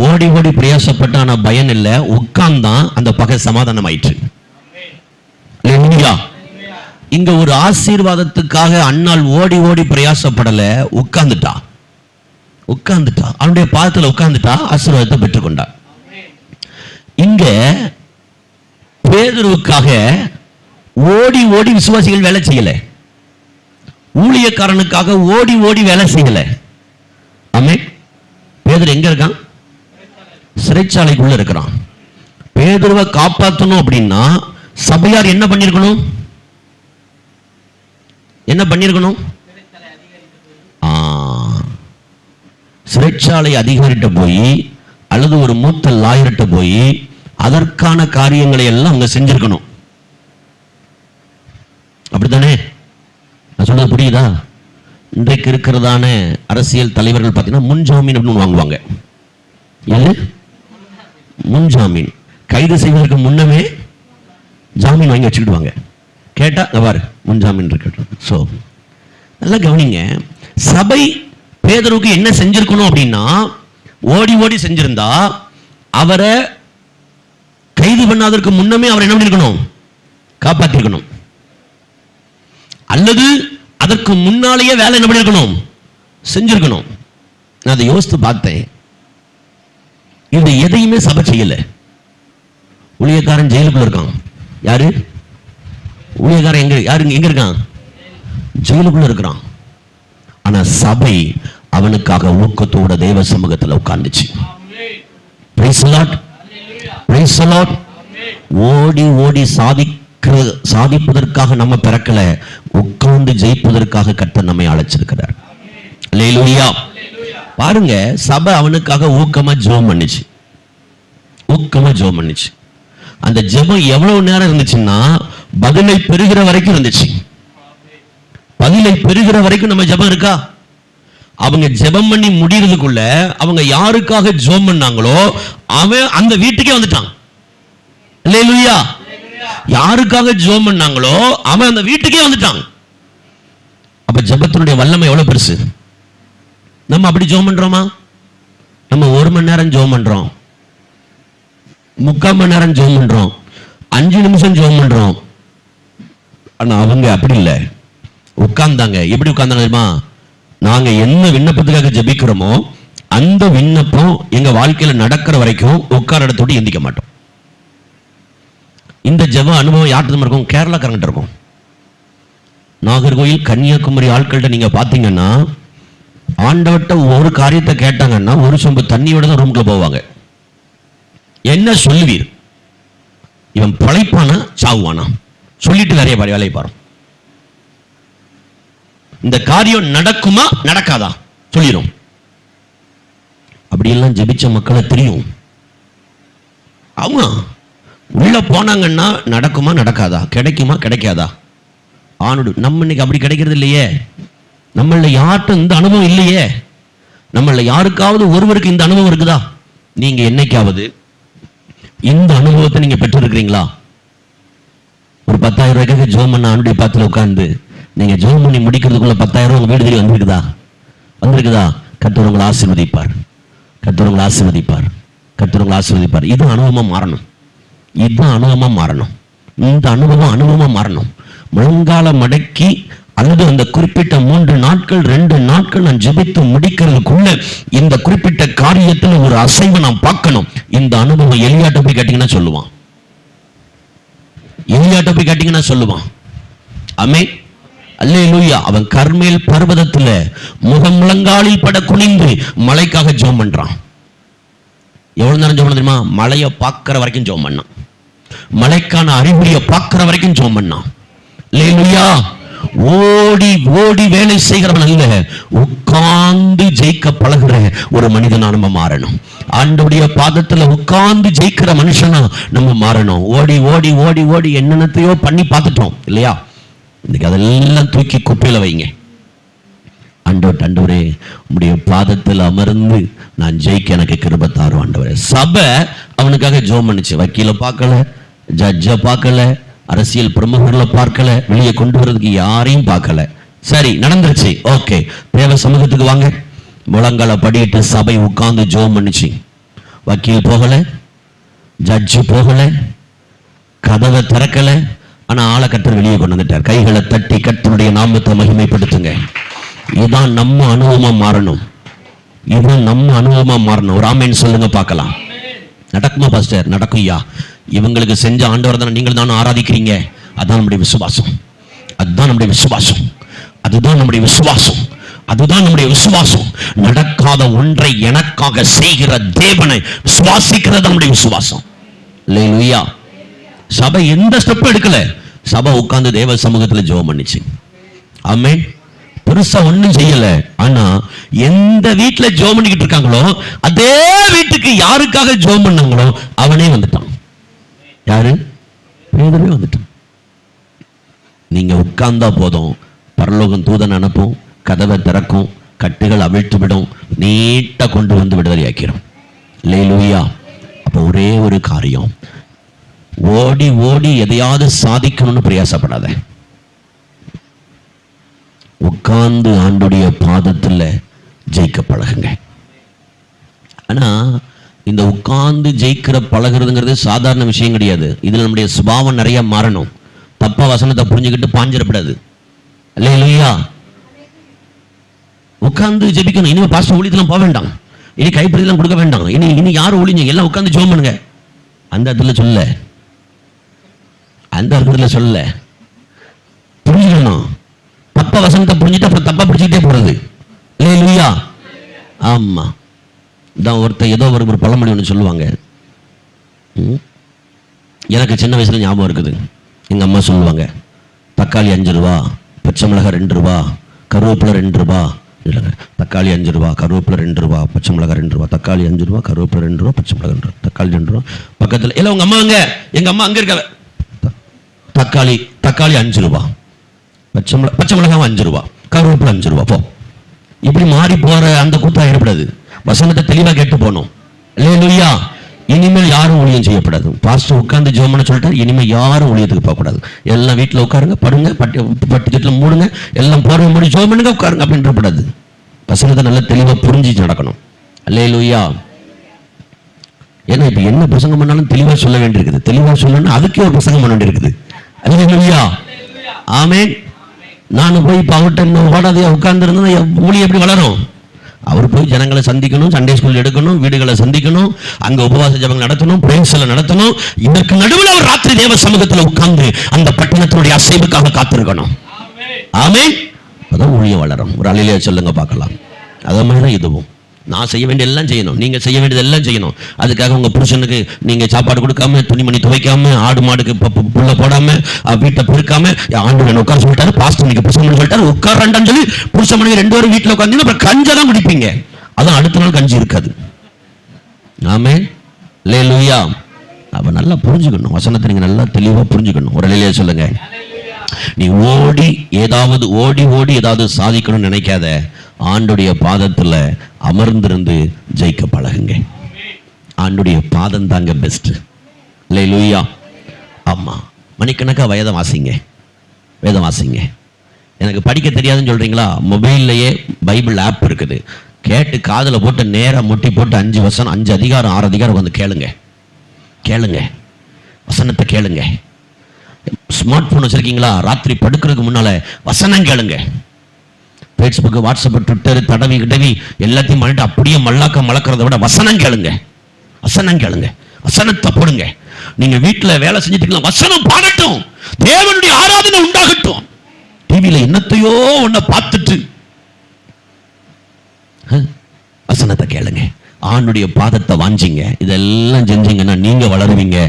ஓடி ஓடி பிரயாசப்பட்ட ஆனா பயன் இல்லை, உட்கார்ந்தான், அந்த பகை சமாதானம் ஆயிற்று. இங்க ஒரு ஆசீர்வாதத்துக்காக அண்ணால் ஓடி ஓடி பிரயாசப்படல, உட்கார்ந்துட்டா. அவனுடைய பாதத்துல உட்கார்ந்துட்டா, ஆசீர்வாதத்தை பெற்றுக்கொண்டா. இங்க பேதுருவுக்காக ஓடி ஓடி விசுவாசிகள் வேலை செய்யல, ஊழியக்காரனுக்காக ஓடி ஓடி வேலை செய்யல. ஆமென். பேதுரு எங்க இருக்கான்? சிறைச்சாலைக்குள்ள இருக்கிறான். பேதுருவை காப்பாற்றணும் அப்படின்னா சபையார் என்ன பண்ணிருக்கணும்? சிறைச்சாலை அதிகாரிட்ட போய் அல்லது ஒரு மூத்த லாயர்கிட்ட போய் அதற்கான காரியங்களை எல்லாம் அவங்க செஞ்சிருக்கணும். அப்படித்தானே? நான் சொல்றது புரியுதா? இன்றைக்கு இருக்கிறதான அரசியல் தலைவர்கள் பார்த்தீங்கன்னா முன்ஜாமீன் அப்படின்னு வாங்குவாங்க. எது முன்ஜாமீன்? கைது செய்வதற்கு முன்னமே ஜாமீன் வாங்கி வச்சுக்கிடுவாங்க. கேட்டா பாரு முன்ஜாமீன் இருக்கட்டும். ஸோ நல்லா கவனிங்க, சபை பேதுருவுக்கு என்ன செஞ்சிருக்கணும் அப்படின்னா, ஓடி ஓடி செஞ்சிருந்தா அவரை கைது பண்ணாதற்கு முன்னமே அவர் என்ன பண்ணிருக்கணும்? காப்பாற்றிருக்கணும். அல்லது அதற்கு முன்னாலேயே வேலை என்ன பண்ணிருக்கணும்? செஞ்சிருக்கணும். நான் அதை யோசித்து பார்த்தேன். இது எதையுமே சபை செய்யல. ஊழியக்காரன் ஜெயிலுக்குள்ள இருக்கான். யாரு ஊழியக்காரன்? எங்க இருக்கான்? ஜெயிலுக்குள்ள இருக்கிறான். ஆனா சபை அவனுக்காக ஊக்கத்தோட தேவ சமூகத்தில் உட்கார்ந்துச்சு. Praise the lord, praise the lord. ஓடி ஓடி சாதிப்பதற்காக நம்ம பிறக்கல, உட்கார்ந்து ஜெயிப்பதற்காக கர்த்தர் நம்மை அழைச்சிருக்கிறார். அல்லேலூயா. பாருங்க, சபை அவனுக்காக ஊக்கமா ஜெபம் பண்ணுச்சு. அந்த ஜெபம் எவ்வளவு நேரம் இருந்துச்சுன்னா பதிலை பெறுகிற வரைக்கும் இருந்துச்சு. பதிலை பெறுகிற வரைக்கும் நம்ம ஜெபம் இருக்கா? அவங்க ஜெபம் பண்ணி முடியறதுக்குள்ள அவங்க யாருக்காக ஜெபம் பண்ணாங்களோ அவன் அந்த வீட்டுக்கே வந்துட்டான். அல்லேலூயா. யாருக்காக ஜெபம் பண்ணாங்களோ அவன் அந்த வீட்டுக்கே வந்துட்டான். அப்ப ஜெபத்தினுடைய வல்லமை எவ்வளவு பெருசு. நம்ம அப்படி ஜெபம் பண்றோமா? நம்ம 1 மணி நேரம் ஜெபம் பண்றோம், 3/4 மணி நேரம் ஜெபம் பண்றோம், 5 நிமிஷம் ஜெபம் பண்றோம். ஆனா அவங்க அப்படி இல்லை, உட்கார்ந்தாங்க. எப்படி உட்கார்ந்தாங்க தெரியுமா? நாங்க என்ன விண்ணப்பத்துக்காக ஜெபிக்கிறோமோ அந்த விண்ணப்பம் எங்க வாழ்க்கையில நடக்கிற வரைக்கும் உட்கார இடத்தோடு எந்திக்க மாட்டோம். இந்த ஜெப அனுபவம் யார்கிட்ட இருக்கும்? கேரளாக்காரங்கிட்ட இருக்கும். நாகர்கோயில், கன்னியாகுமரி ஆட்கள்கிட்ட நீங்க பாத்தீங்கன்னா ஆண்டவர்கிட்ட ஒரு காரியத்தை கேட்டாங்கன்னா ஒரு சொம்பு தண்ணியோட தான் ரூம்குள்ள போவாங்க. என்ன சொல்லுவீர்? இவன் பழைப்பானா சாவுவானா? சொல்லிட்டு நிறைய வேலையை பாரு. இந்த காரியம் நடக்குமா நடக்காதா சொல்லிடும். அப்படியெல்லாம் ஜெபிச்ச மக்களை தெரியும். ஆமா, உள்ள போனாங்கன்னா நடக்குமா நடக்காதா, கிடைக்குமா கிடைக்காதா. ஆனோடு நம்ம இன்னைக்கு அப்படி கிடைக்கிறது இல்லையே. நம்மள யார்கிட்ட இந்த அனுபவம் இல்லையே. நம்மள யாருக்காவது ஒருவருக்கு இந்த அனுபவம் இருக்குதா? நீங்க என்னைக்காவது இந்த அனுபவத்தை நீங்க பெற்றிருக்கிறீங்களா? ஒரு 10,000 ரூபாய்க்கு ஜெபம் பண்ண ஆண்டுடைய பாத்துல உட்கார்ந்து நீங்க ஜெபம் பண்ணி முடிக்கிறதுக்குள்ள 10,000 உங்க வீடு தேடி வந்திருக்குதா? கர்த்தர் உங்களை ஆசீர்வதிப்பார். இது அனுபவமா மாறணும். இந்த அனுபவமா மாறணும். முழங்கால மடக்கி அல்லது அந்த குறிப்பிட்ட 3 நாட்கள் 2 நாட்கள் நான் ஜெபித்து முடிக்கிறதுக்குள்ள இந்த குறிப்பிட்ட காரியத்தில் ஒரு அசைவை நான் பார்க்கணும். இந்த அனுபவம் எலியாட்ட போய் கேட்டீங்கன்னா சொல்லுவான். ஆமென். அல்லேலூயா. அவன் கர்மேல் பர்வதத்துல முகம் முழங்காலில் பட குனிந்து மலைக்காக ஜெபம் பண்றான். எவ்வளவு நேரம் ஜெபம் தெரியுமா? மலையை பார்க்கிற வரைக்கும் ஜெபம் பண்ணான். மலைக்கான அறிகுறியை பார்க்கிற வரைக்கும் ஜெபம் பண்ணான். அல்லேலூயா. ஓடி ஓடி வேலை செய்கிறவன் அல்ல, உட்கார்ந்து ஜெயிக்க பழகுற ஒரு மனிதனா நம்ம மாறணும். ஆண்டவருடைய பாதத்துல உட்கார்ந்து ஜெயிக்கிற மனுஷனா நம்ம மாறணும். ஓடி ஓடி ஓடி ஓடி என்னென்னத்தையோ பண்ணி பார்த்துட்டோம் இல்லையா? இன்னைக்கு அதெல்லாம் தூக்கி குப்பையில வைங்க. ஆண்டவரே உம்முடைய பாதத்தில் அமர்ந்து நான் ஜெயிக்க எனக்கு கிருபை தாரும் ஆண்டவரே. சபை அவனுக்காக ஜெபம் பண்ணுச்சு. வக்கீல பார்க்கல, ஜட்ஜ பார்க்கல, அரசியல் பிரமுகர்களை பார்க்கல, வெளியே கொண்டு வரதுக்கு யாரையும் பார்க்கல. சரி, நடந்துருச்சு. ஓகே, தேவ சமூகத்துக்கு வாங்க. முழங்கால படிட்டு சபை உட்கார்ந்து ஜெபம் பண்ணுச்சு. வக்கீல் போகல, ஜட்ஜு போகல, கதவை திறக்கல, ஆனா ஆளை கர்த்தர் வெளியே கொண்டு வந்துட்டார். கைகளை தட்டி கர்த்தருடைய நாமத்தை மகிமைப்படுத்துங்க. இதுதான் நம்ம அனுபவமா மாறணும். இதுதான் நம்ம அனுபவமா மாறணும். ஒரு ஆமேன் சொல்லுங்க பார்க்கலாம். நடக்குமா பாஸ்டர்? நடக்கும் ஐயா. இவங்களுக்கு செஞ்ச ஆண்டவர் தானே நீங்கள் தானே ஆராதிக்கிறீங்க. அதான் நம்முடைய விசுவாசம். அதுதான் நம்முடைய விசுவாசம். அதுதான் நம்முடைய விசுவாசம். அதுதான் நம்முடைய விசுவாசம். நடக்காத ஒன்றை எனக்காக செய்கிற தேவனை விசுவாசிக்கிறது நம்முடைய விசுவாசம். அல்லேலூயா. சபை எந்த ஸ்டெப் எடுக்கல. சபை உட்கார்ந்து தேவ சமூகத்துல ஜெபம் பண்ணிச்சு. ஆமென். பெருசா ஒண்ணும் செய்யல. ஆனா எந்த வீட்டுல ஜெபம் பண்ணிக்கிட்டு இருக்காங்களோ அதே வீட்டுக்கு யாருக்காக ஜெபம் பண்ணாங்களோ அவனே வந்துட்டான். யாரு? பேதுருவே வந்துட்டான். நீங்க உட்கார்ந்தா போதும், பரலோகம் தூதன் அனுப்பும், கதவை திறக்கும், கட்டுகள் அவிழ்த்து விடும், நீட்டா கொண்டு வந்து விடுதலையாக்கிறோம். அல்லேலூயா. அப்ப ஒரே ஒரு காரியம், ஓடி ஓடி எதையாவது சாதிக்கணும்னு பிரயாசப்படாத. உட்கார்ந்து ஆண்டுடைய பாதத்துல ஜெயிக்க பழகுங்க. ஆனா இந்த உட்கார்ந்து ஜெயிக்கிற பழகுறதுங்கிறது சாதாரண விஷயம் கிடையாது. இதுல நம்முடைய சுபாவம் நிறைய மாறணும். தப்பா வசனத்தை புரிஞ்சுக்கிட்டு பாஞ்சிடப்படாது. அல்லேலூயா. உட்கார்ந்து ஜெபிக்கணும். இனிமே பாஸ்டர் ஊழியத்தெல்லாம் போக வேண்டாம், இனி கைப்பிடிலாம் கொடுக்க வேண்டாம், இனி யாரும் ஊழியங்க எல்லாம் உட்கார்ந்து ஜெபம் பண்ணுங்க. அந்த இடத்துல சொல்ல, அந்த இடத்துல சொல்ல, புரிஞ்சுக்கணும். தப்பா வசனத்தை புரிஞ்சுட்டு அப்புறம் தப்பா பிடிச்சிக்கிட்டே போறது. அல்லேலூயா. ஆமா. இதான் ஒருத்தர் ஏதோ ஒரு பழமொழி ஒன்று சொல்லுவாங்க. எனக்கு சின்ன வயசுல ஞாபகம் இருக்குது. எங்க அம்மா சொல்லுவாங்க, தக்காளி 5 ரூபா, பச்சை மிளகாய் 2 ரூபா, கருவேப்பிலை 2 ரூபா. இல்லைங்க, தக்காளி 5 ரூபா, கருவேப்பிலை 2 ரூபா, பச்சை மிளகாய் 2 ரூபா. தக்காளி 5 ரூபா, கருவேப்பிலை 2 ரூபா, பச்சை மிளகாய் 2 ரூபா. தக்காளி 2 ரூபா. பக்கத்தில் இல்லை உங்க அம்மா அங்க, எங்க அம்மா அங்க இருக்க. தக்காளி 5 ரூபா, பச்சை மிளகாய் 5 ரூபா, கருவேப்பிலை 5 ரூபா. போ. இப்படி மாறி போற அந்த கூத்தா ஏற்படாது. வசனத்தை தெளிவா கேட்டு போனோம். அல்லேலூயா. இனிமேல் யாரும் ஊழியம் செய்யப்படாது. பாஸ்டர் உட்கார்ந்து ஜெபம் பண்ண சொல்லிட்டாரு. இனிமேல் யாரும் ஊழியத்துக்கு போகக்கூடாது. எல்லாம் வீட்டில் உட்காருங்க, படுங்க, பட்டு திட்டில் மூடுங்க, எல்லாம் போற முடி ஜெபம் பண்ணுங்க, உட்காருங்க அப்படின்றப்படாது. வசனத்தை நல்லா தெளிவா புரிஞ்சு நடக்கணும். அல்லேலூயா. ஏன்னா இப்ப என்ன பிரசங்கம் பண்ணாலும் தெளிவா சொல்ல வேண்டியிருக்குது. தெளிவா சொல்லணும்னா அதுக்கே ஒரு பிரசங்கம் பண்ண வேண்டியிருக்குது. அல்லேலூயா. ஆமென். நானும் போய் இப்ப அவர்கிட்ட ஓடாதையா உட்கார்ந்து இருந்தா ஊழியம் எப்படி வளரும்? அவர் போய் ஜனங்களை சந்திக்கணும், சண்டே ஸ்கூல் எடுக்கணும், வீடுகளை சந்திக்கணும், அங்க உபவாச ஜெபங்கள் நடத்தணும், பிரேயர்ஸ்ல நடத்தணும். இதற்கு நடுவில் அவர் ராத்திரி தேவ சமூகத்தில் உட்கார்ந்து அந்த பட்டணத்தினுடைய அசைவுக்காக காத்திருக்கணும். ஆமென். அதான் ஊழியம் வளரும். ஒரு அல்லேலூயா சொல்லுங்க பார்க்கலாம். அதே மாதிரி தான் இதுவும். நான் செய்ய வேண்டிய எல்லாம் செய்யணும், நீங்க செய்ய வேண்டியது எல்லாம் செய்யணும். அதுக்காக உங்க புருஷனுக்கு நீங்க சாப்பாடு கொடுக்காம, துணிமணி துவைக்காம, ஆடு மாடுக்கு புல்ல போடாம, வீட்டை பெருக்காம, ஆண்டு உட்கார சொல்லிட்டாரு, பாஸ்டர் நீங்க புருஷன் சொல்லிட்டாரு உட்காரண்டான்னு சொல்லி புருஷன் மனைவி 2 பேரும் வீட்டில் உட்காந்து அப்புறம் கஞ்சதான் குடிப்பீங்க. அதான் அடுத்த நாள் கஞ்சி இருக்காது. ஆமென். அல்லேலூயா. அப்ப நல்லா புரிஞ்சுக்கணும். வசனத்தை நீங்க நல்லா தெளிவா புரிஞ்சுக்கணும். ஒரு அல்லேலூயா சொல்லுங்க. நீ ஓடி ஏதாவது சாதிக்கணும்னு நினைக்காத. ஆண்டுடைய பாதத்துல அமர்ந்திருந்து ஜெயிக்க பழகுங்க. ஆண்டுடைய பாதம் தாங்க பெஸ்ட். அல்லேலூயா. ஆமா. மணிக்கணக்கா வேதம் வாசிங்க. எனக்கு படிக்க தெரியாதுன்னு சொல்றீங்களா? மொபைல்லையே பைபிள் ஆப் இருக்குது. கேட்டு காதுல போட்டு நேரா முட்டி போட்டு 5 வசனம், 5 அதிகாரம் 6 அதிகாரம் வந்து கேளுங்க. வசனத்தை கேளுங்க. ஸ்மார்ட் போன் வச்சிருக்கீங்களா? ராத்திரி படுக்கிறதுக்கு முன்னால வசனம் கேளுங்க. ஃபேஸ்புக், வாட்ஸ்அப், ட்விட்டர் தடவி எல்லாத்தையும் பண்ணிட்டு அப்படியே மலக்கிறத விட வசனம் கேளுங்க. வசனத்தை போடுங்க. நீங்க வீட்டுல வேலை செஞ்சுட்டு வசனம் பாடட்டும், தேவனுடைய ஆராதனை உண்டாகட்டும். டிவியில என்னத்தையோ ஒன்ன பார்த்துட்டு வசனத்தை கேளுங்க. ஆண்டுடைய பாதத்தை வாஞ்சிங்க. இதெல்லாம் செஞ்சீங்கன்னா நீங்க வளருவீங்க.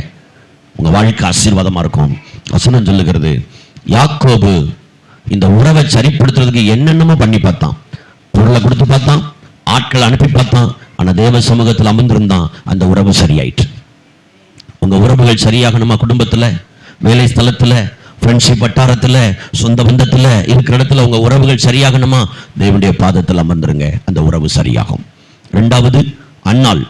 உங்க வாழ்க்கை ஆசீர்வாதமா இருக்கும். வசனம் சொல்லுகிறது, யாக்கோபு இந்த உறவை சரிப்படுத்துறதுக்கு என்னென்னமோ பண்ணி பார்த்தான். பொருளை கொடுத்து பார்த்தான், ஆட்களை அனுப்பி பார்த்தான். ஆனா தேவ சமூகத்தில் அமர்ந்திருந்தான். அந்த உறவு சரியாயிற்று. உங்க உறவுகள் சரியாகணுமா? குடும்பத்துல, வேலை ஸ்தலத்துல, ஃப்ரெண்ட்ஷிப் வட்டாரத்துல, சொந்த பந்தத்துல இருக்கிற இடத்துல உங்க உறவுகள் சரியாகணுமா? தேவனுடைய பாதத்தில் அமர்ந்துருங்க. அந்த உறவு சரியாகும். 2வது, அன்னாள்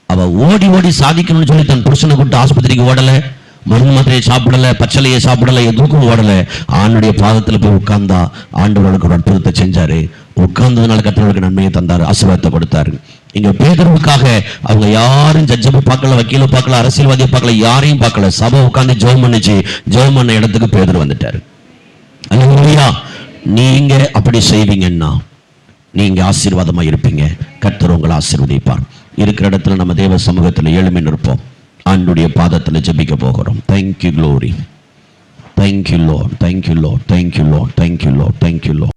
அவ ஓடி சாதிக்கணும்னு சொல்லி தன் புருஷனை கூப்பிட்டு ஆஸ்பத்திரிக்கு ஓடல, மருந்து மாத்திரையை சாப்பிடல, பச்சளையை சாப்பிடல, எதுக்கும் ஓடல. ஆண்டுடைய பாதத்தில் போய் உட்கார்ந்தா. ஆண்டவர்களுக்கு ஒரு அற்புதத்தை செஞ்சாரு. உட்கார்ந்ததுனால கர்த்தருக்கு நன்மையை தந்தாரு, ஆசீர்வாதத்தை கொடுத்தாரு. இங்க பேதுருவுக்காக அவங்க யாரும் ஜட்ஜை பார்க்கல, வக்கீல பார்க்கல, அரசியல்வாதியை பார்க்கல, யாரையும் பார்க்கல. சபை உட்கார்ந்து ஜெபம் பண்ணிச்சு. ஜெபம் பண்ண இடத்துக்கு பேதுரு வந்துட்டாரு. அல்லேலூயா. நீங்க அப்படி செய்வீங்கன்னா நீங்க ஆசீர்வாதமா இருப்பீங்க. கர்த்தர் உங்களை ஆசீர்வதிப்பார். இருக்கிற இடத்துல நம்ம தேவ சமூகத்தில் எழும்பி நிற்போம். ஆண்டவருடைய பாதத்தில் ஜெபிக்க போகிறோம். Thank you glory. Thank you Lord. Thank you Lord. Thank you Lord. Thank you Lord. Thank you Lord.